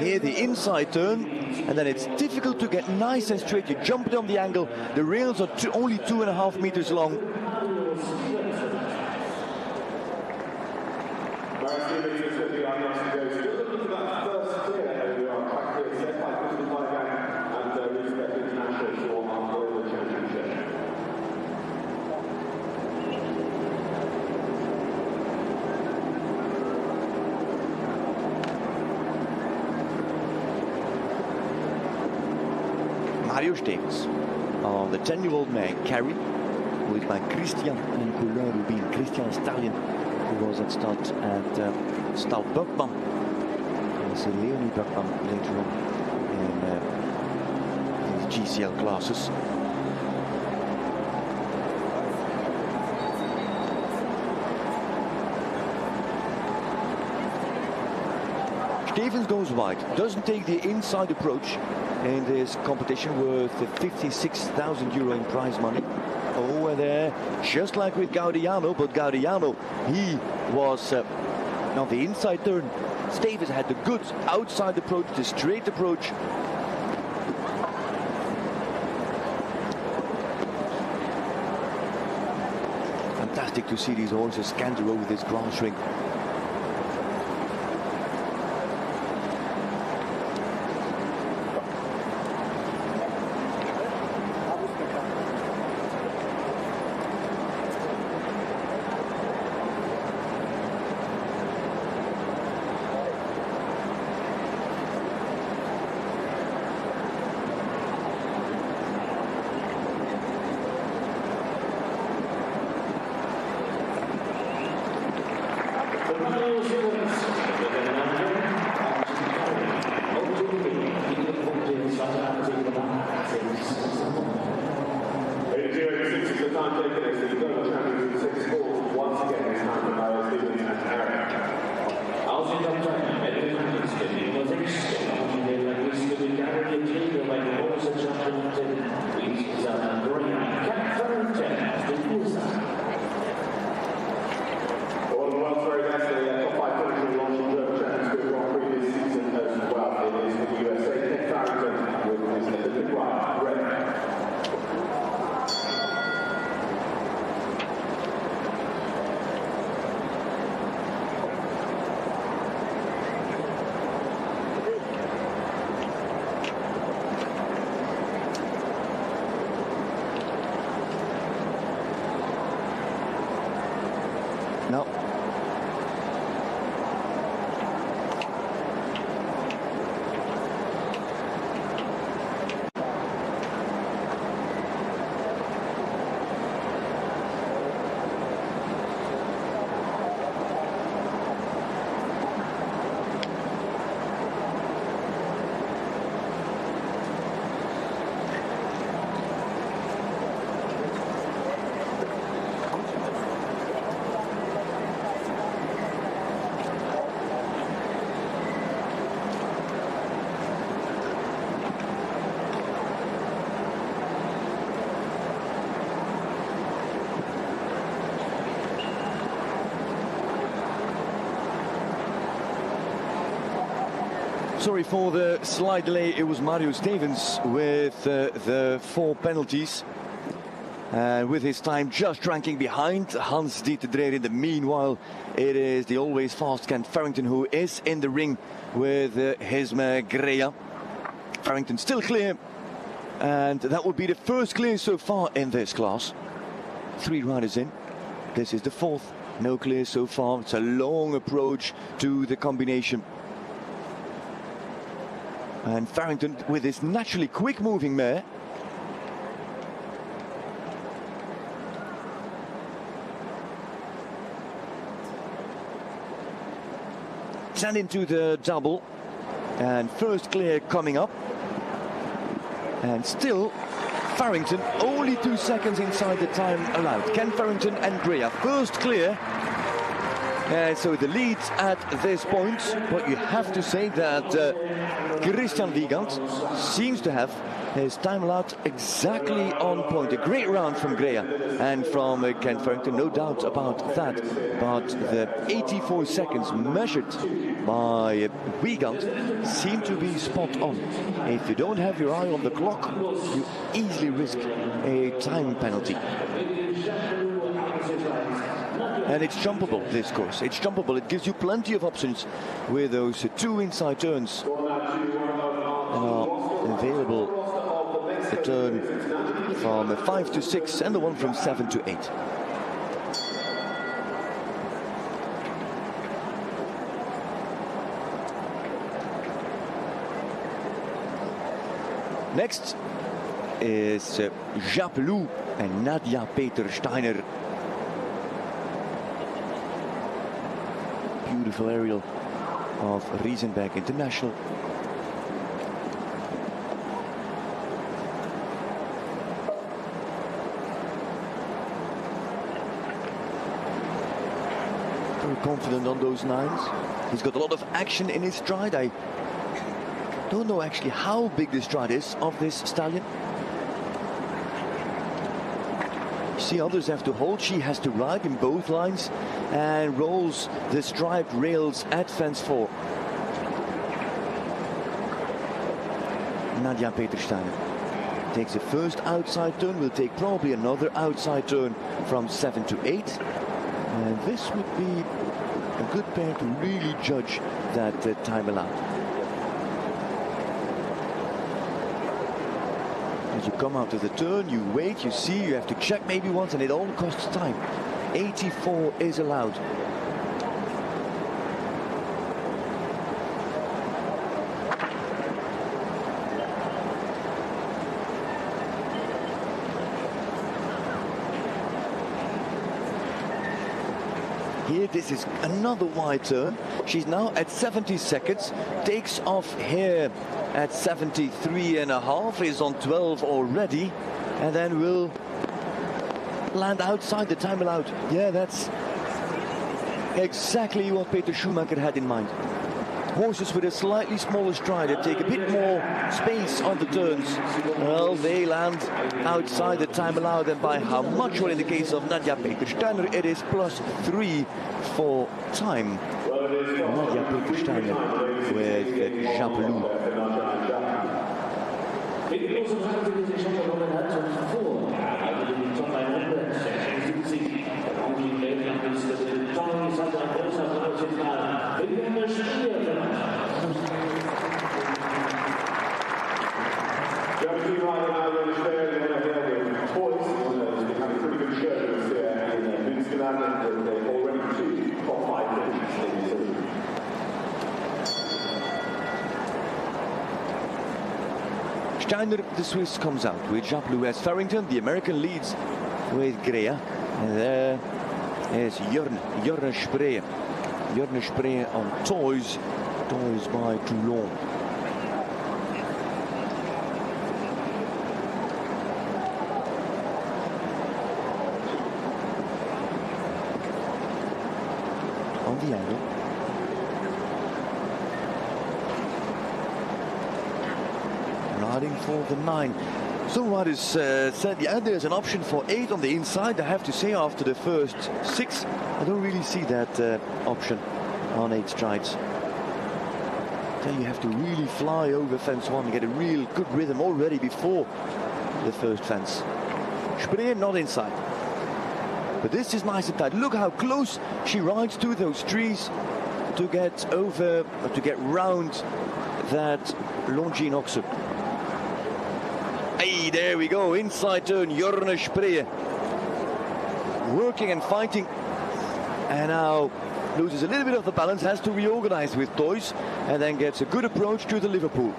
Here the inside turn, and then it's difficult to get nice and straight. You jump it on the angle. The rails are only 2.5 meters long. Mario Stevens on the 10-year-old man, Carrie, who is by Christian Nicolau Rubin. Christian Stallion, who was at start at Stahl Buckman. And so Leonie Buckman later on in the GCL classes. Stevens goes wide, doesn't take the inside approach in this competition worth 56,000 euro in prize money. Over there, just like with Gaudiano, but Gaudiano, he was on the inside turn. Stevens had the good outside approach, the straight approach. Fantastic to see these horses canter over this grass ring. No. Sorry for the slight delay. It was Mario Stevens with the 4 penalties. With his time just ranking behind Hans-Dieter Dreyer. In the meanwhile, it is the always fast Kent Farrington who is in the ring with Hisme Grea. Farrington still clear. And that would be the first clear so far in this class. 3 riders in. This is the 4th. No clear so far. It's a long approach to the combination. And Farrington with his naturally quick moving mare. Send into the double. And first clear coming up. And still Farrington only 2 seconds inside the time allowed. Ken Farrington and Greya first clear. So the lead at this point, but you have to say that Christian Wiegand seems to have his time allowed exactly on point. A great round from Greya and from Ken Farrington, no doubt about that. But the 84 seconds measured by Wiegand seem to be spot on. If you don't have your eye on the clock, you easily risk a time penalty. And it's jumpable, this course. It's jumpable. It gives you plenty of options with those 2 inside turns that are available. The turn from 5 to 6 and the one from 7 to 8. Next is Japelou and Nadia Peter-Steiner. Beautiful aerial of Riesenbeck International. Very confident on those 9s. He's got a lot of action in his stride. I don't know actually how big the stride is of this stallion. See, others have to hold. She has to ride in both lines and rolls the striped rails at fence 4. Nadia Peter-Steiner takes the first outside turn, will take probably another outside turn from 7 to 8. And this would be a good pair to really judge that time allowed. As you come out of the turn, you wait, you see, you have to check maybe once, and it all costs time. 84 is allowed. Here, this is another wide turn. She's now at 70 seconds, takes off here at 73.5, is on 12 already, and then will land outside the time allowed. Yeah, that's exactly what Peter Schumacher had in mind. Horses with a slightly smaller stride that take a bit more space on the turns, well, they land outside the time allowed, and by how much? Well, in the case of Nadia Peter-Steiner, it is +3 for time. Nadia Peter-Steiner with Japelou. Steiner, the Swiss, comes out with Japelou as Farrington. The American leads with Greya. And there is Jörn Spree. Jörn Spree on toys by Toulon. On the angle. Riding for the 9. Some riders said, yeah, there's an option for 8 on the inside. I have to say, after the first 6, I don't really see that option on 8 strides. Then you have to really fly over fence 1 and get a real good rhythm already before the first fence. Spree not inside. But this is nice and tight. Look how close she rides to those trees to get over, to get round that Longines Oxe. Hey, there we go, inside turn, Jörn Spree. Working and fighting and now loses a little bit of the balance, has to reorganize with Toys, and then gets a good approach to the Liverpool.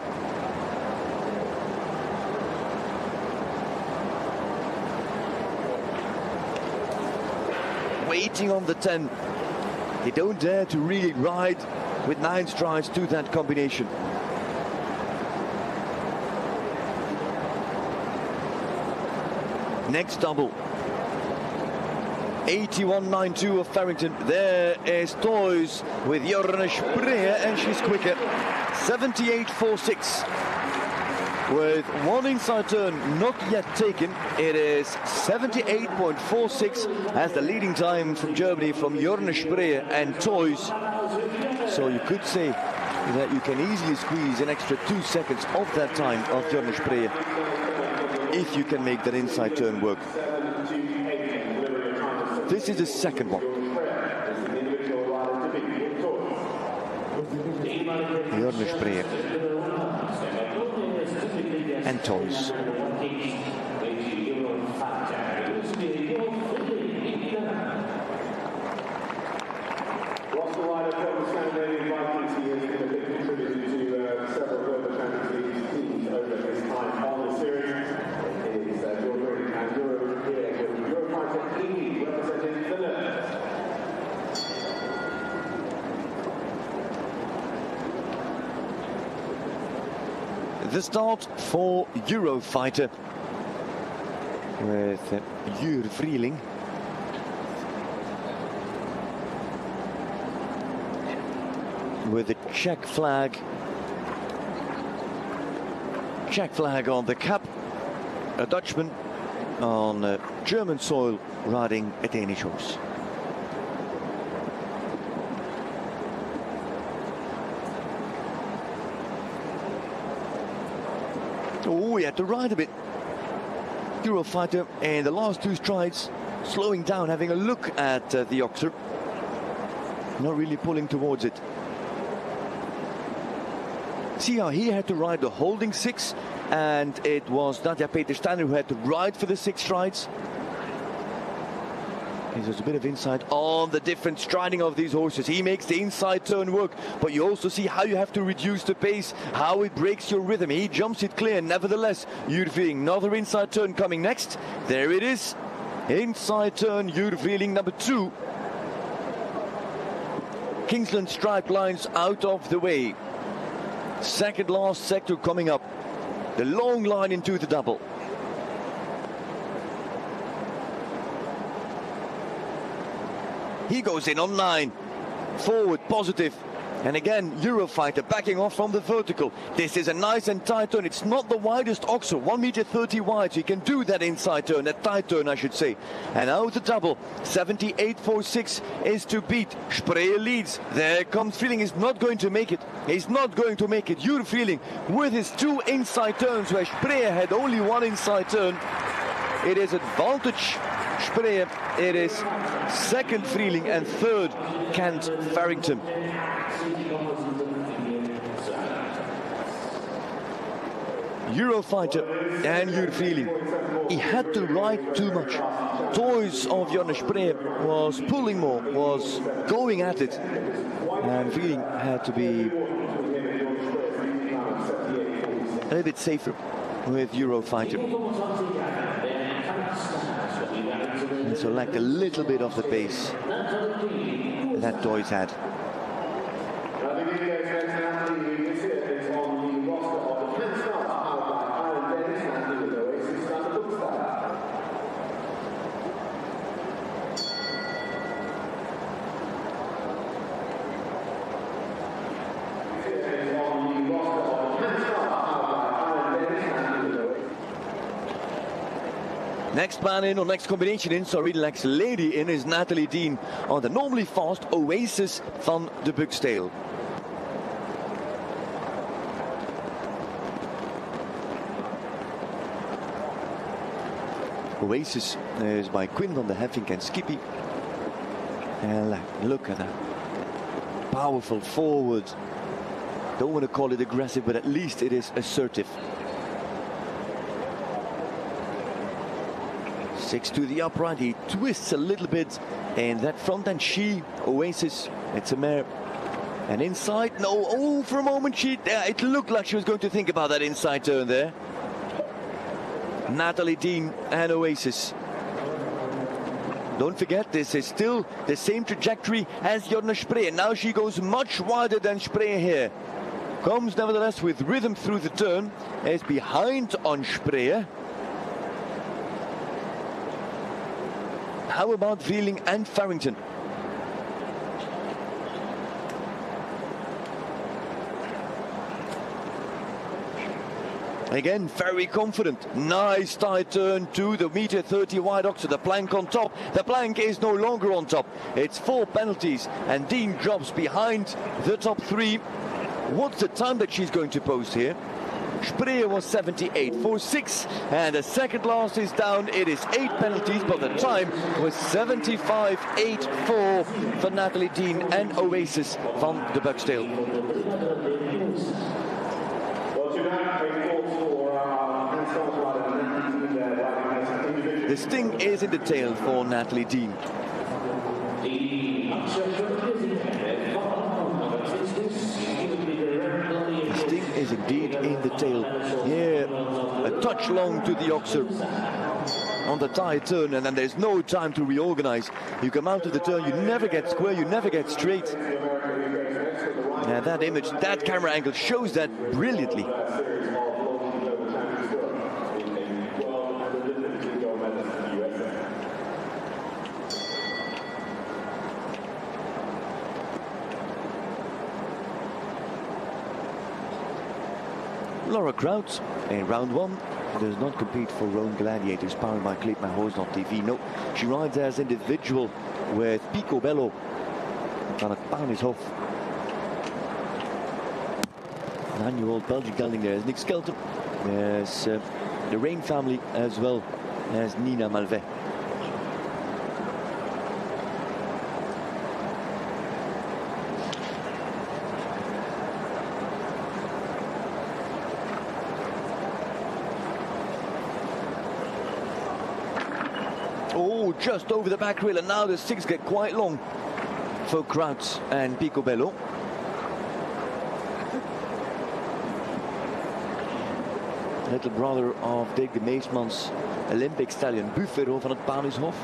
Waiting on the 10. They don't dare to really ride with 9 strides to that combination. Next double. 81.92 of Farrington. There is Toys with Jorne Spreer, and she's quicker. 78.46. With one inside turn not yet taken, it is 78.46 as the leading time from Germany from Jorne Spreer and Toys. So you could say that you can easily squeeze an extra 2 seconds of that time of Jorne Spreer if you can make that inside turn work. This is the second one. Jorne Spreer and Toys. The start for Eurofighter with Jur Vrieling. With the Czech flag on the cap, a Dutchman on German soil riding a Danish horse. Oh, he had to ride a bit. Eurofighter in the last 2 strides, slowing down, having a look at the Oxer. Not really pulling towards it. See how he had to ride the holding 6, and it was Nadia Peter-Steiner who had to ride for the 6 strides. There's a bit of insight on the different striding of these horses. He makes the inside turn work, but you also see how you have to reduce the pace, how it breaks your rhythm. He jumps it clear, nevertheless. Jur Vrieling, another inside turn coming next. There it is. Inside turn, Jur Vrieling, number 2. Kingsland striped lines out of the way. Second last sector coming up. The long line into the double. He goes in on 9. Forward, positive. And again, Eurofighter backing off from the vertical. This is a nice and tight turn. It's not the widest Oxer, 1.30 meter wide. So you can do that inside turn, that tight turn, I should say. And out the double, 78.46 is to beat. Spreer leads. There comes Vrieling. He's not going to make it. He's not going to make it. Jur Vrieling with his 2 inside turns, where Spreer had only 1 inside turn. It is advantage Spreer. It is second Vrieling and third Kent Farrington. Eurofighter and Jur Vrieling. He had to ride too much. Toys of Jorne Spreer was pulling more, was going at it. And Vrieling had to be a little bit safer with Eurofighter. And so lacked a little bit of the pace that Toys had. Next man in, or next combination in, sorry, next lady in is Natalie Dean on the normally fast Oasis van de Buckstale. Oasis is by Quinn van de Heffink and Skippy. And look at that. Powerful forward. Don't want to call it aggressive, but at least it is assertive. 6 to the upright. He twists a little bit in that front end. She, Oasis, it's a mare. And inside, no, oh, for a moment, it looked like she was going to think about that inside turn there. Natalie Dean and Oasis. Don't forget, this is still the same trajectory as Jorna Spree. Now she goes much wider than Spree here. Comes nevertheless with rhythm through the turn. Is behind on Spree. How about Vrieling and Farrington? Again, very confident. Nice tight turn to the meter 30 wide oxer. The plank on top. The plank is no longer on top. It's 4 penalties, and Dean drops behind the top 3. What's the time that she's going to post here? Spree was 78.46, and the second last is down. It is 8 penalties, but the time was 75.84 for Natalie Dean and Oasis van de Bucksteel. The sting is in the tail for Natalie Dean. The sting is indeed in the tail. Here, a touch long to the oxer on the tight turn, and then there's no time to reorganize. You come out of the turn, you never get square, you never get straight. And that image, that camera angle shows that brilliantly. Laura Kraut in round 1 does not compete for Rhone Gladiators, powered by Kleedma Hoosnot TV. No, she rides as individual with Picobello van het Panishof. 9-year-old Belgian gelding there is Nick Skelton. There's the Rain family as well as Nina Malvet. Oh, just over the back rail, and now the sticks get quite long for Kraut and Picobello. Little brother of Dick de Meesmans Olympic stallion Buffero van het Panishof.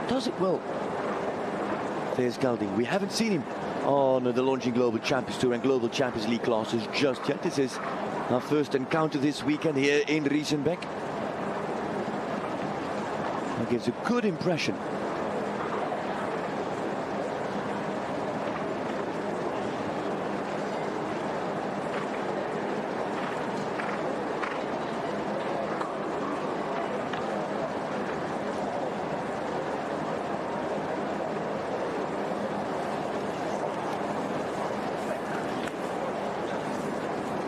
Does it well. There's Gelding. We haven't seen him on the launching Global Champions Tour and Global Champions League classes just yet. This is our first encounter this weekend here in Riesenbeck. That gives a good impression.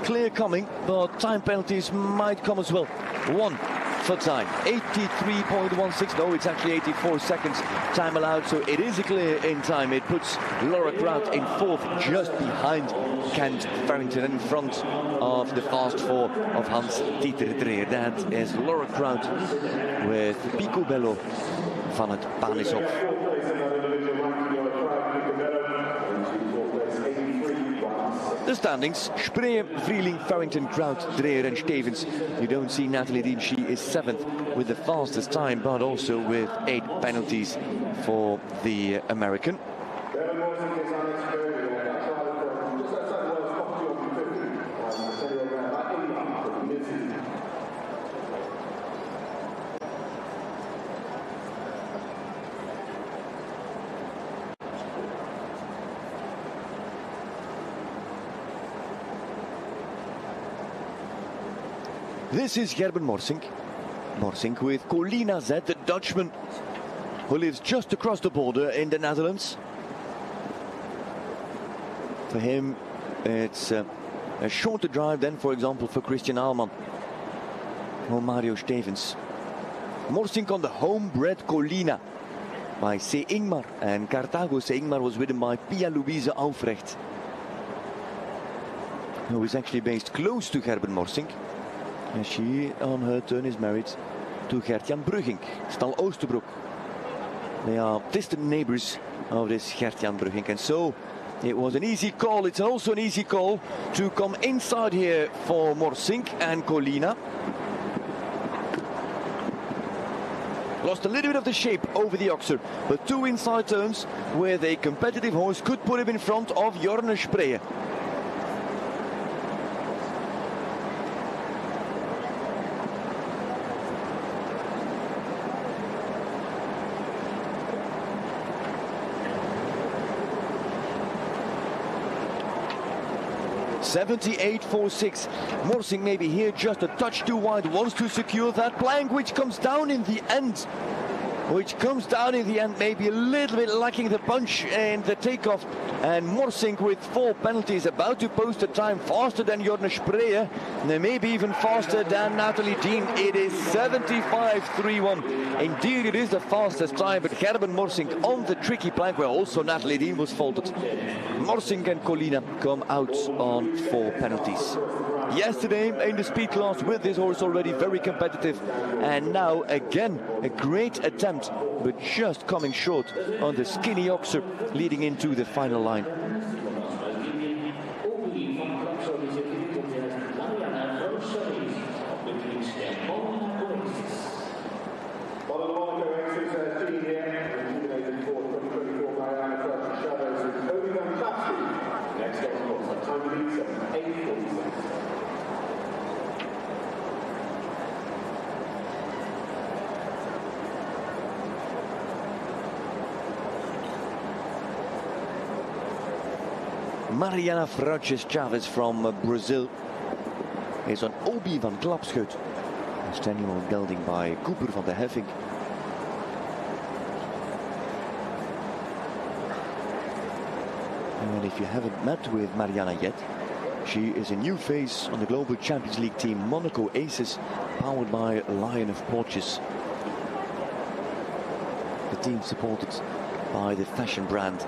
Clear coming, but time penalties might come as well. 1 for time, 83.16. No, it's actually 84 seconds time allowed, so it is a clear in time. It puts Laura Kraut in 4th, just behind Kent Farrington, in front of the fast 4 of Hans Dieter Dreer. That is Laura Kraut with Picobello van het Panishof. The standings: Spree, Vrieling, Farrington, Kraut, Dreer and Stevens. You don't see Natalie Dean, she is 7th with the fastest time, but also with 8 penalties for the American. This is Gerben Morsink. Morsink with Colina Z, the Dutchman, who lives just across the border in the Netherlands. For him, it's a shorter drive than, for example, for Christian Aalman or Mario Stevens. Morsink on the homebred Colina. by C. Ingmar, and Carthago C. Ingmar was ridden by Pia Louise Aufrecht, who is actually based close to Gerben Morsink, and she on her turn is married to Gert-Jan Brugging, Stal Oosterbroek. They are distant neighbors of this Gert-Jan Brugging, and so it was an easy call. It's also an easy call to come inside here for Morsink and Colina. Lost a little bit of the shape over the Oxer, but two inside turns where a competitive horse could put him in front of Jorne Spree. .78.46. Morsink maybe here just a touch too wide, wants to secure that plank, which comes down in the end. Maybe a little bit lacking the punch in the takeoff. And Morsink with 4 penalties about to post a time faster than Jorne Spree, and maybe even faster than Nathalie Dean. It is 75.31. Indeed, it is the fastest time, but Gerben Morsink on the tricky plank where also Nathalie Dean was faulted. Morsink and Colina come out on 4 penalties. Yesterday in the speed class with this horse already very competitive, and now again a great attempt but just coming short on the skinny Oxer leading into the final line. Mariana Frauches-Chavez from Brazil is on Obi van Klapschut. Standing on gelding by Cooper van der Heffing. And if you haven't met with Mariana yet, she is a new face on the Global Champions League team Monaco Aces, powered by Lion of Porches. The team supported by the fashion brand.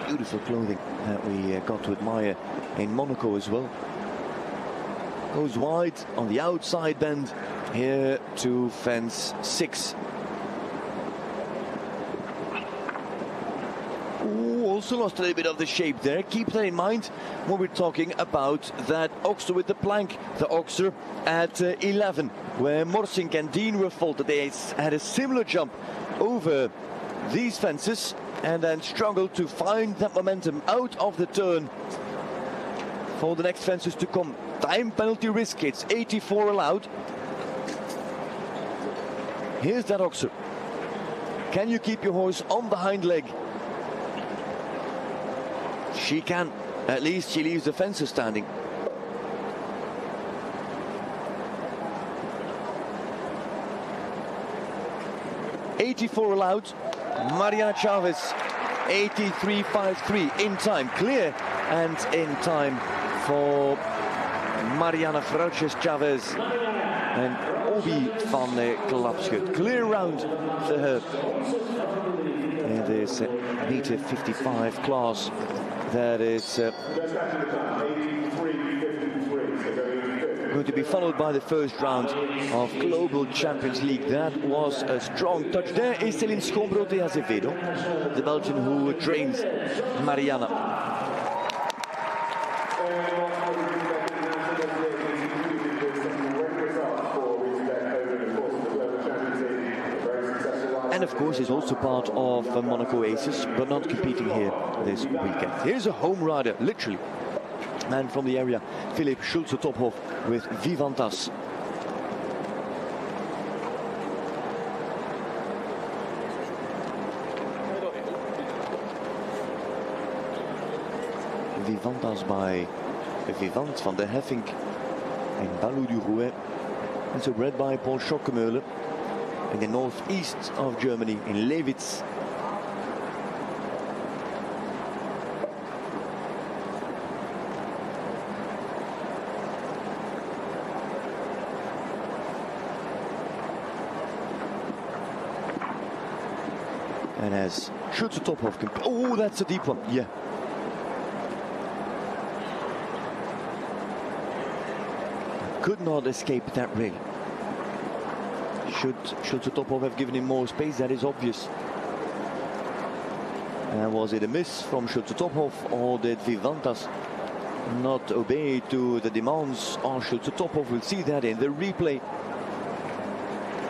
Beautiful clothing that we got to admire in Monaco as well. Goes wide on the outside bend here to fence 6. Ooh, also lost a little bit of the shape there. Keep that in mind when we're talking about that Oxer with the plank. The Oxer at 11, where Morsink and Dean were faulted. They had a similar jump over these fences and then struggled to find that momentum out of the turn for the next fences to come. Time penalty risk, it's 84 allowed. Here's that Oxer. Can you keep your horse on the hind leg? She can. At least she leaves the fences standing. .84 allowed. Mariana Chavez, 83.53 in time, clear and in time for Mariana Frauches-Chavez and Obi van Klapschut. Clear round for her in this meter 55 class. That is going to be followed by the first round of Global Champions League. That was a strong touch. There is Céline Schoonbrood de Azevedo, the Belgian who trains Mariana. And of course is also part of Monaco Aces, but not competing here this weekend. Here's a home rider, literally. Man from the area, Philipp Schulze-Tophoff with Vivantas. Vivantas by Vivant van der Heffing and Balou du Rouet. And so bred by Paul Schockemöhle in the northeast of Germany, in Lewitz. And as shoots the top off. Oh, that's a deep one. Yeah. Could not escape that rail. Should Shultsutopov have given him more space? That is obvious. And was it a miss from Shultsutopov, or did Vivantas not obey to the demands of Shultsutopov? We'll see that in the replay.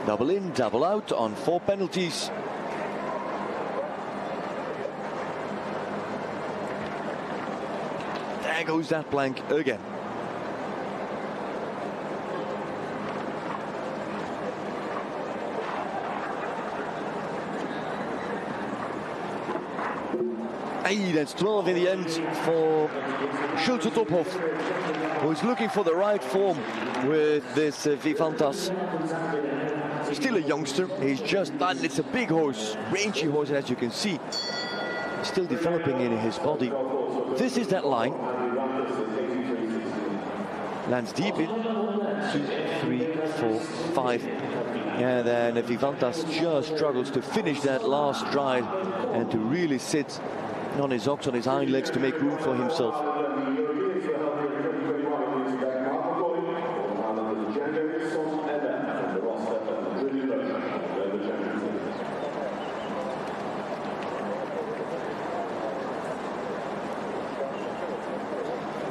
Double in, double out on 4 penalties. There goes that blank again. Hey, that's 12 in the end for Shultsutopov, who's looking for the right form with this Vivantas. Still a youngster, he's just done. It's a big horse, rangy horse, and as you can see, still developing in his body. This is that line. Lands deep in. 2, 3, 4, 5. And then Vivantas just struggles to finish that last stride and to really sit on his ox, on his hind legs, to make room for himself.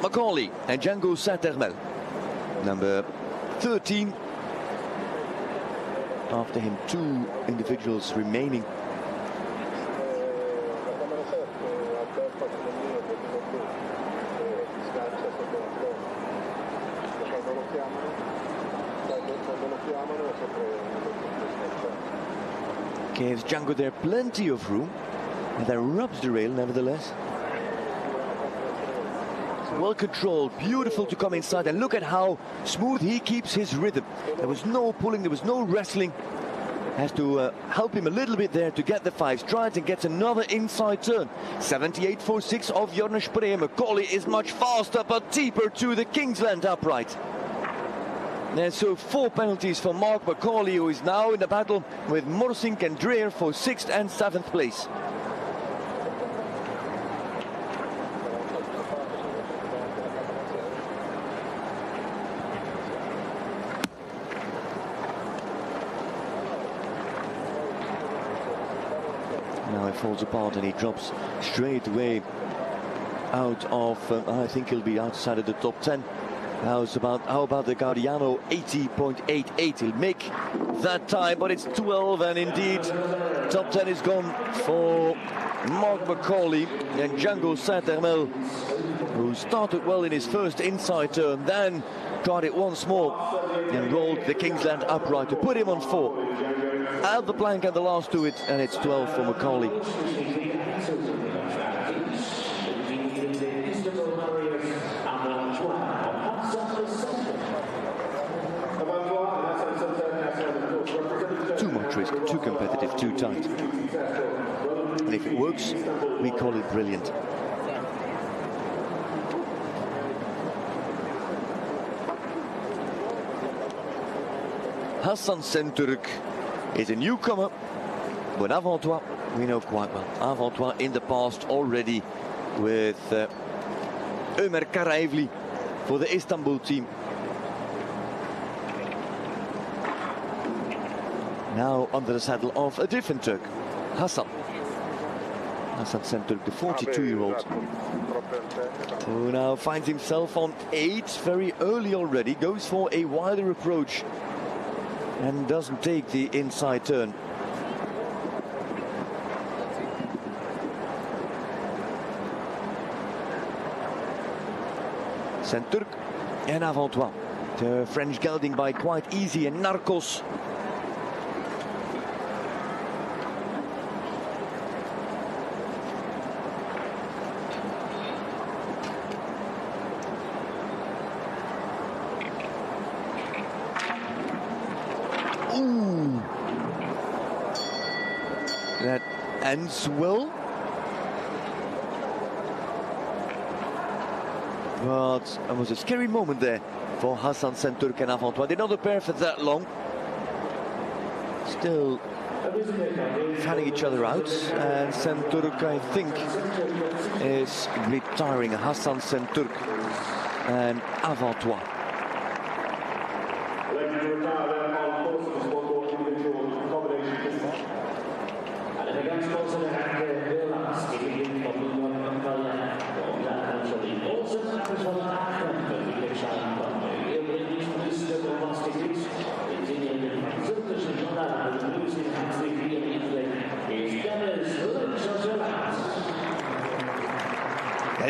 Macaulay and Django Saint-Hermel, number 13. After him, 2 individuals remaining. Gives Django there plenty of room, and then rubs the rail nevertheless. Well controlled, beautiful to come inside, and look at how smooth he keeps his rhythm. There was no pulling, there was no wrestling. Has to help him a little bit there to get the 5 strides, and gets another inside turn. 78.46 of Jorne Spree. Macaulay is much faster but deeper to the Kingsland upright. And so 4 penalties for Mark Macaulay, who is now in the battle with Morsink and Dreer for 6th and 7th place. Now it falls apart and he drops straight away out of, I think he'll be outside of the top 10. How about the Guardiano? 80.88. He'll make that time, but it's 12, and indeed top 10 is gone for Mark Macaulay and Django Saint-Hermel, who started well in his first inside turn, then tried it once more and rolled the Kingsland upright to put him on 4. Out the plank and the last to it, and it's 12 for Macaulay. Too much risk, too competitive, too tight. And if it works, we call it brilliant. Hassan Senturk is a newcomer, but Avantois we know quite well. Avantois in the past already with Ömer Karaevli for the Istanbul team. Now under the saddle of a different Turk, Hassan Senturk, the 42-year-old, who now finds himself on 8 very early already, goes for a wider approach and doesn't take the inside turn. Senturk and Avantois, the French gelding by quite easy, and Narcos. Ooh, that ends well. But it was a scary moment there for Hassan Senturk and Avantois. They're not a pair for that long. Still fanning each other out, and Senturk, I think, is retiring. Hassan Senturk and Avant Toi.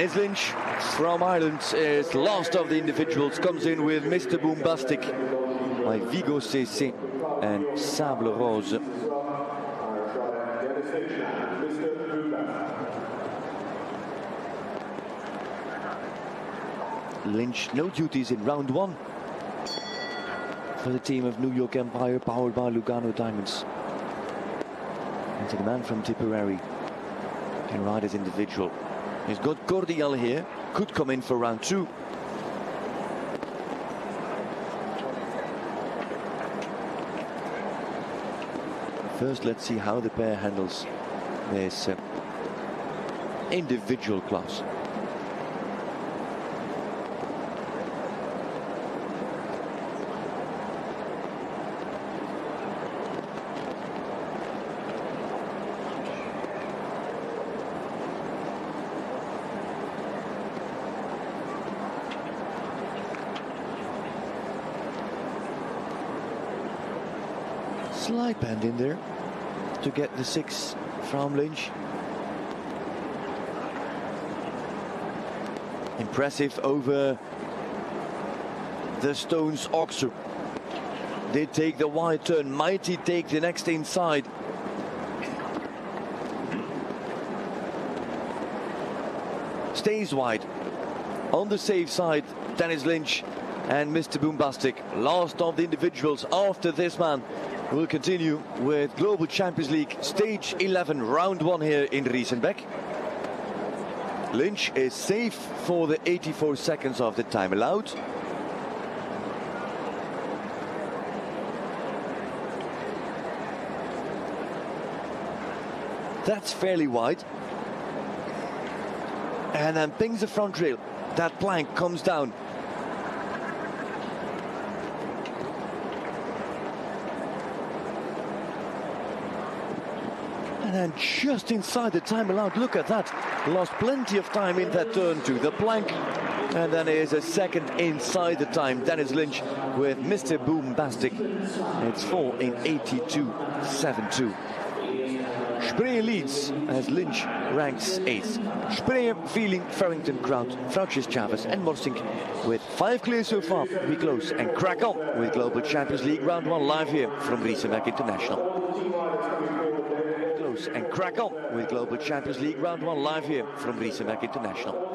Dennis Lynch from Ireland is last of the individuals, comes in with Mr. Boombastic by Vigo CC and Sable Rose. Lynch, no duties in round one for the team of New York Empire, powered by Lugano Diamonds. And the man from Tipperary can ride as individual. He's got Cordial here, could come in for round two. First, let's see how the pair handles this individual class. Slight bend in there to get the 6 from Lynch. Impressive over the Stones Oxer. They take the wide turn. Mighty take the next inside. Stays wide. On the safe side, Dennis Lynch and Mr. Boombastic. Last of the individuals after this man. We'll continue with Global Champions League Stage 11, Round 1 here in Riesenbeck. Lynch is safe for the 84 seconds of the time allowed. That's fairly wide. And then pings the front rail. That plank comes down. And then just inside the time allowed, look at that. Lost plenty of time in that turn to the plank. And then is a second inside the time. Dennis Lynch with Mr. Boombastic. It's 4 in 82.72. Spree leads as Lynch ranks 8th. Spree, Feeling, Farrington, Kraut, Frautjes, Chavez and Morsink with 5 clear so far. We close and crack on with Global Champions League Round 1 live here from Riesenbeck International. And crack on with Global Champions League Round 1 live here from Riesenbeck International.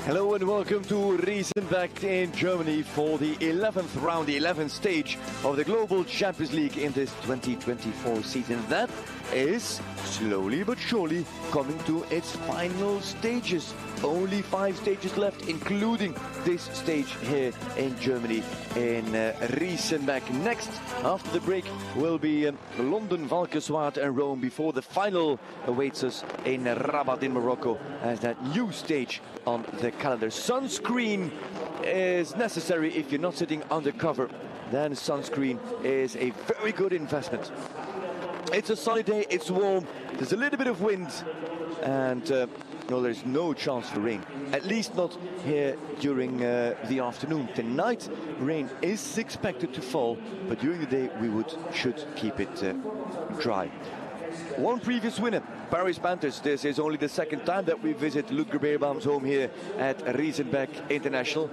Hello and welcome to Riesenbeck in Germany for the 11th round, the 11th stage of the Global Champions League in this 2024 season. That is slowly but surely coming to its final stages. Only 5 stages left, including this stage here in Germany in Riesenbeck. Next, after the break, will be London, Valkenswaard and Rome before the final awaits us in Rabat in Morocco as that new stage on the calendar. Sunscreen is necessary if you're not sitting under cover. Then sunscreen is a very good investment. It's a sunny day, it's warm, there's a little bit of wind, and no, there's no chance for rain, at least not here during the afternoon. Tonight, rain is expected to fall, but during the day we should keep it dry. One previous winner, Paris Panthers. This is only the second time that we visit Ludger Beerbaum's home here at Riesenbeck International.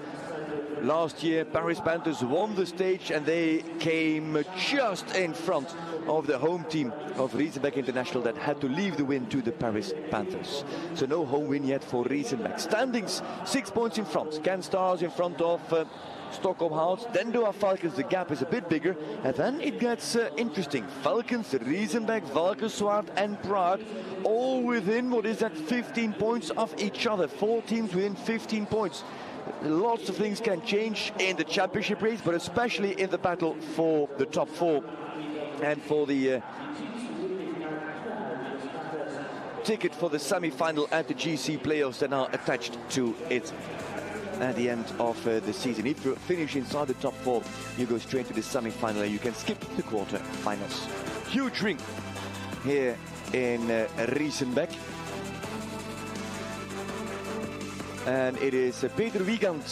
Last year, Paris Panthers won the stage and they came just in front of the home team of Riesenbeck International that had to leave the win to the Paris Panthers. So no home win yet for Riesenbeck. Standings 6 points in front. Can Stars in front of Stockholm Hearts. Then Doha Falcons, the gap is a bit bigger. And then it gets interesting. Falcons, Riesenbeck, Valkenswaard and Prague all within, what is that, 15 points of each other. 4 teams within 15 points. Lots of things can change in the championship race, but especially in the battle for the top 4 and for the ticket for the semi-final and the GC playoffs that are attached to it at the end of the season. If you finish inside the top 4, you go straight to the semi-final and you can skip the quarter-finals. Huge ring here in Riesenbeck. And it is Peter Wiegand,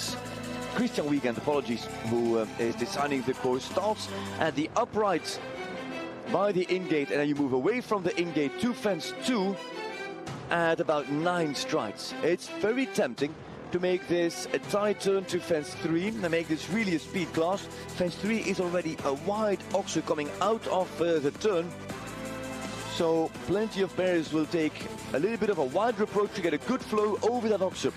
Christian Wiegand, apologies, who is designing the course. Starts at the upright by the in-gate, and then you move away from the in-gate to fence 2 at about 9 strides. It's very tempting to make this a tight turn to fence 3 and make this really a speed class. Fence 3 is already a wide oxer coming out of the turn. So plenty of players will take a little bit of a wider approach to get a good flow over that oxer.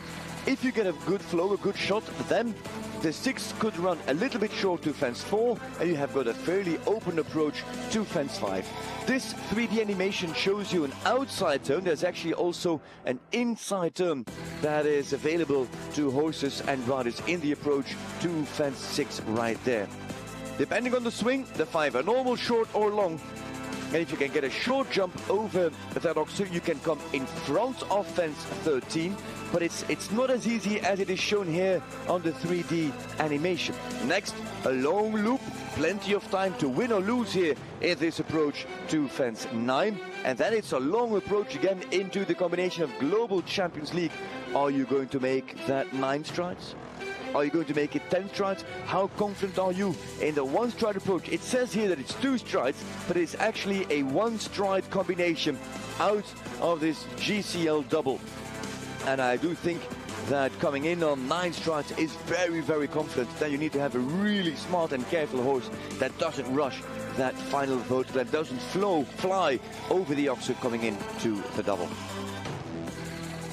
If you get a good flow, a good shot, then the 6 could run a little bit short to fence 4 and you have got a fairly open approach to fence 5. This 3D animation shows you an outside turn. There's actually also an inside turn that is available to horses and riders in the approach to fence 6 right there. Depending on the swing, the 5 are normal, short or long. And if you can get a short jump over that oxer, you can come in front of fence 13. But it's not as easy as it is shown here on the 3D animation. Next, a long loop, plenty of time to win or lose here in this approach to fence 9. And then it's a long approach again into the combination of Global Champions League. Are you going to make that 9 strides? Are you going to make it 10 strides? How confident are you in the 1-stride approach? It says here that it's 2 strides, but it's actually a 1-stride combination out of this GCL double. And I do think that coming in on 9 strides is very, very confident. Then you need to have a really smart and careful horse that doesn't rush that final vote, that doesn't fly over the oxer coming into the double.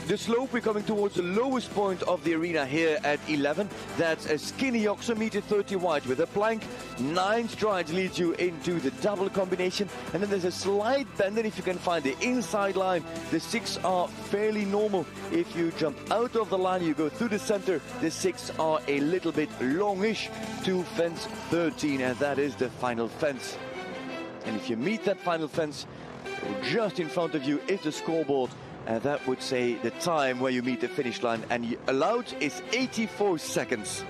The slope, we're coming towards the lowest point of the arena here at 11. That's a skinny oxer, meter 30 wide with a plank. 9 strides leads you into the double combination. And then there's a slight bend, and if you can find the inside line, the 6 are fairly normal. If you jump out of the line, you go through the center, the 6 are a little bit longish to fence 13, and that is the final fence. And if you meet that final fence, just in front of you is the scoreboard. And that would say the time where you meet the finish line, and allowed is 84 seconds.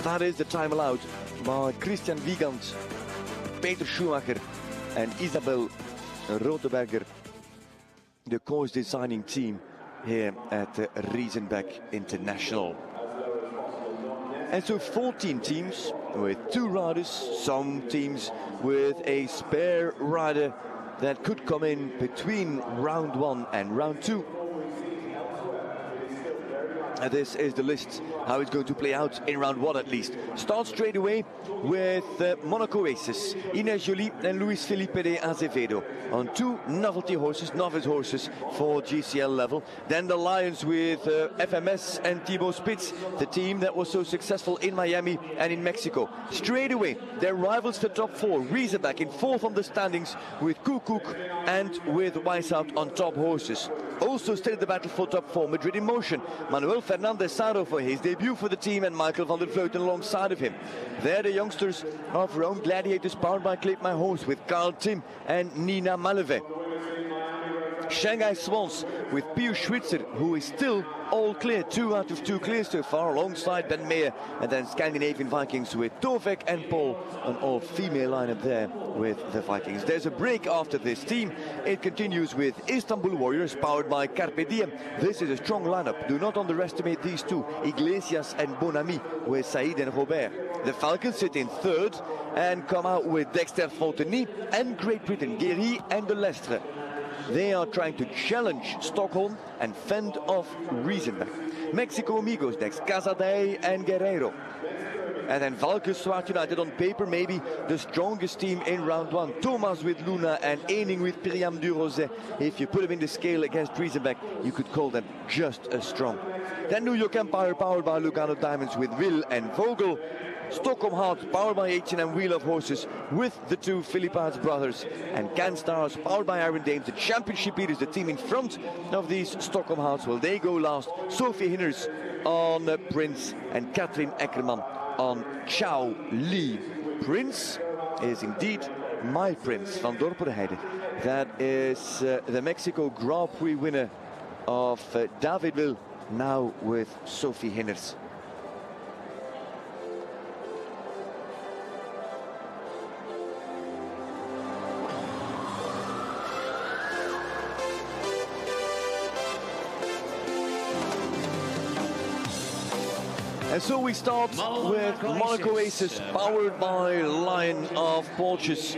That is the time allowed by Christian Wiegand, Peter Schumacher and Isabel Roteberger, the course designing team here at Riesenbeck International. And so 14 teams with 2 riders, some teams with a spare rider that could come in between round 1 and round 2. This is the list, how it's going to play out in round 1 at least. Start straight away with Monaco Aces, Ines Jolie and Luis Felipe de Azevedo on 2 novelty horses, novice horses for GCL level. Then the Lions with FMS and Thibaut Spitz, the team that was so successful in Miami and in Mexico. Straight away, their rivals for top 4, Riesenbeck in 4th on the standings with Kukuk and with Weishaupt on top horses. Also still in the battle for top 4, Madrid in Motion, Manuel Fernandez Saro for his debut for the team and Michael van der Vleuten alongside of him. They're the youngsters of Rome Gladiators powered by Clip My Horse with Carl Tim and Nina Maleve. Shanghai Swans with Pius Schwitzer, who is still all clear, 2 out of 2 clear so far, alongside Ben Meyer, and then Scandinavian Vikings with Tovek and Paul, an all-female lineup there with the Vikings. There's a break after this team. It continues with Istanbul Warriors, powered by Carpe Diem. This is a strong lineup. Do not underestimate these two, Iglesias and Bonami, with Saïd and Robert. The Falcons sit in 3rd and come out with Dexter Fontenay and Great Britain, Guéry and de Lestre. They are trying to challenge Stockholm and fend off Riesenbeck. Mexico Amigos next, Casadei and Guerrero. And then Valkens Zwart United on paper, maybe the strongest team in round 1. Thomas with Luna and Ening with Priam du Rosé. If you put them in the scale against Riesenbeck, you could call them just as strong. Then New York Empire powered by Lugano Diamonds with Will and Vogel. Stockholm Heart powered by H&M Wheel of Horses with the 2 Philippa's brothers, and Can Stars powered by Iron Dames, the championship leaders, the team in front of these Stockholm Hearts. Well, they go last. Sophie Hinners on Prince and Katrin Eckermann on Chao Li. Prince is indeed my Prince van Dorperheide. That is the Mexico Grand Prix winner of Davidville, now with Sophie Hinners. And so we start with Monaco Aces, powered by Lion of Porsches.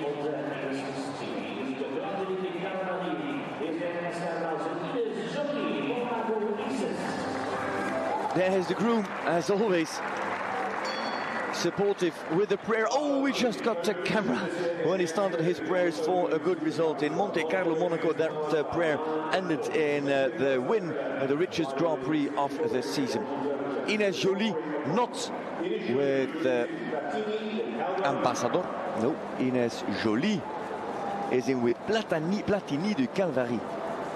There's the groom, as always, supportive with the prayer. Oh, we just got the camera when he started his prayers for a good result in Monte Carlo, Monaco. That prayer ended in the win, the richest Grand Prix of the season. Ines Jolie, not with Ambassador. No, Ines Jolie is in with Platini de Calvary,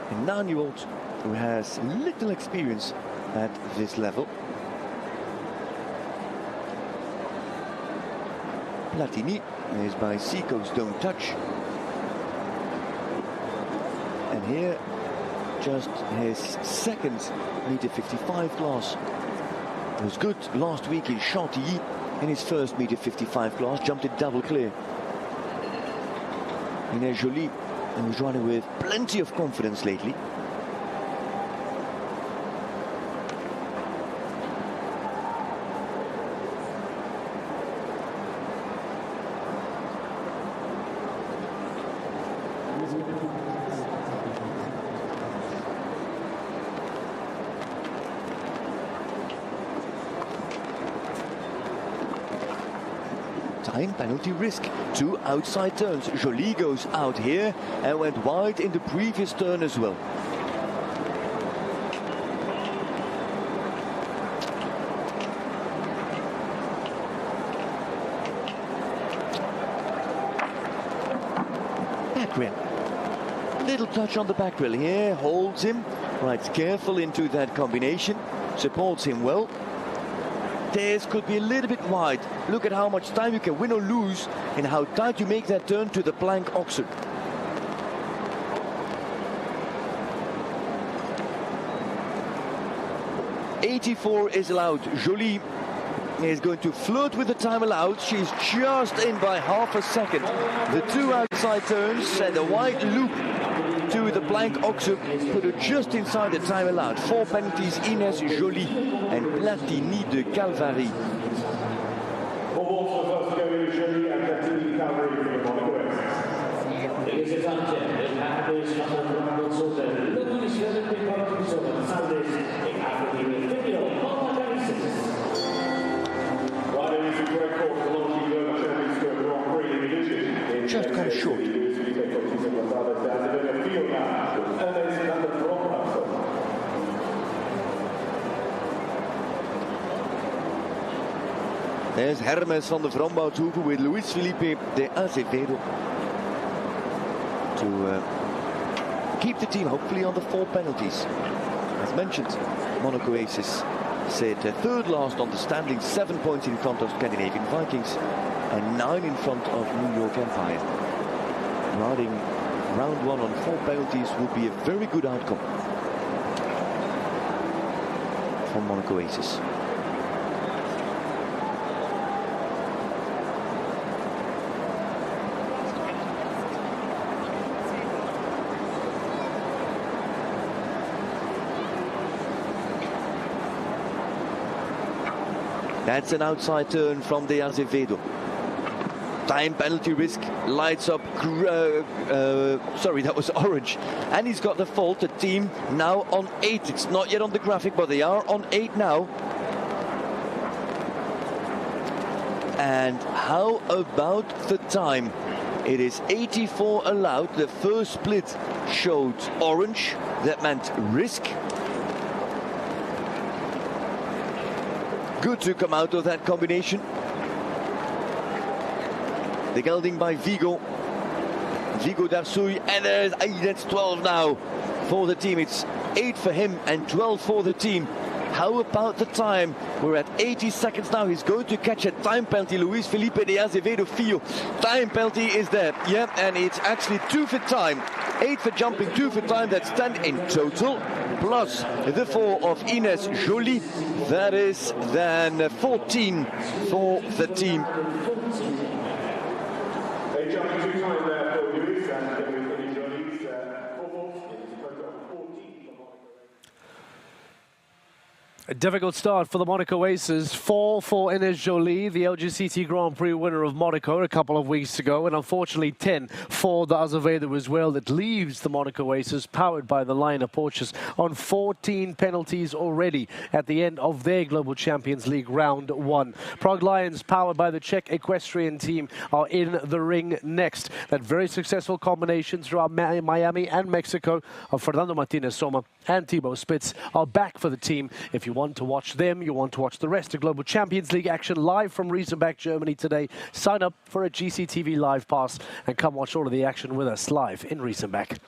a 9-year-old who has little experience at this level. Platini is by Seacoast Don't Touch. And here, just his 2nd meter 55 class. It was good last week in Chantilly in his 1st meter 55 class, jumped it double clear. Ines Jolie, who's running with plenty of confidence lately. Time penalty risk, 2 outside turns. Jolie goes out here and went wide in the previous turn as well. Back rail. Little touch on the back rail here, holds him, rides careful into that combination, supports him well. This could be a little bit wide. Look at how much time you can win or lose and how tight you make that turn to the plank oxer. .84 is allowed. Jolie is going to flirt with the time allowed. She's just in by half a second. The 2 outside turns and a wide loop to the plank oxer put her just inside the time allowed. 4 penalties, Ines Jolie and Platini de Calvary. too short. There's Hermes van der Vrombouthoeven with Luis Felipe de Azevedo to keep the team hopefully on the 4 penalties. As mentioned, Monaco Aces sit third last on the standings, 7 points in front of Scandinavian Vikings and 9 in front of New York Empire. Riding round 1 on 4 penalties would be a very good outcome for Monaco Aces. That's an outside turn from De Azevedo. Time penalty risk, lights up, sorry, that was orange. And he's got the fault, the team now on 8. It's not yet on the graphic, but they are on 8 now. And how about the time? It is 84 allowed. The first split showed orange. That meant risk. Good to come out of that combination. The gelding by Vigo Darsoy, and that's 12 now for the team. It's 8 for him and 12 for the team. How about the time? We're at 80 seconds now. He's going to catch a time penalty. Luis Felipe de Azevedo Fio. Time penalty is there. Yeah, and it's actually 2 for time. 8 for jumping, 2 for time. That's 10 in total. Plus the 4 of Ines Joly. That is then 14 for the team. A difficult start for the Monaco Aces. 4 for Ines Joly, the LGCT Grand Prix winner of Monaco a couple of weeks ago, and unfortunately 10 for the Azevedo as well. That leaves the Monaco Aces, powered by the Liner Porsches, on 14 penalties already at the end of their Global Champions League round 1. Prague Lions, powered by the Czech equestrian team, are in the ring next. That very successful combination throughout Miami and Mexico of Fernando Martinez Soma and Thibaut Spitz are back for the team. If you want to watch them, you want to watch the rest of Global Champions League action live from Riesenbeck, Germany today, sign up for a GCTV Live Pass and come watch all of the action with us live in Riesenbeck.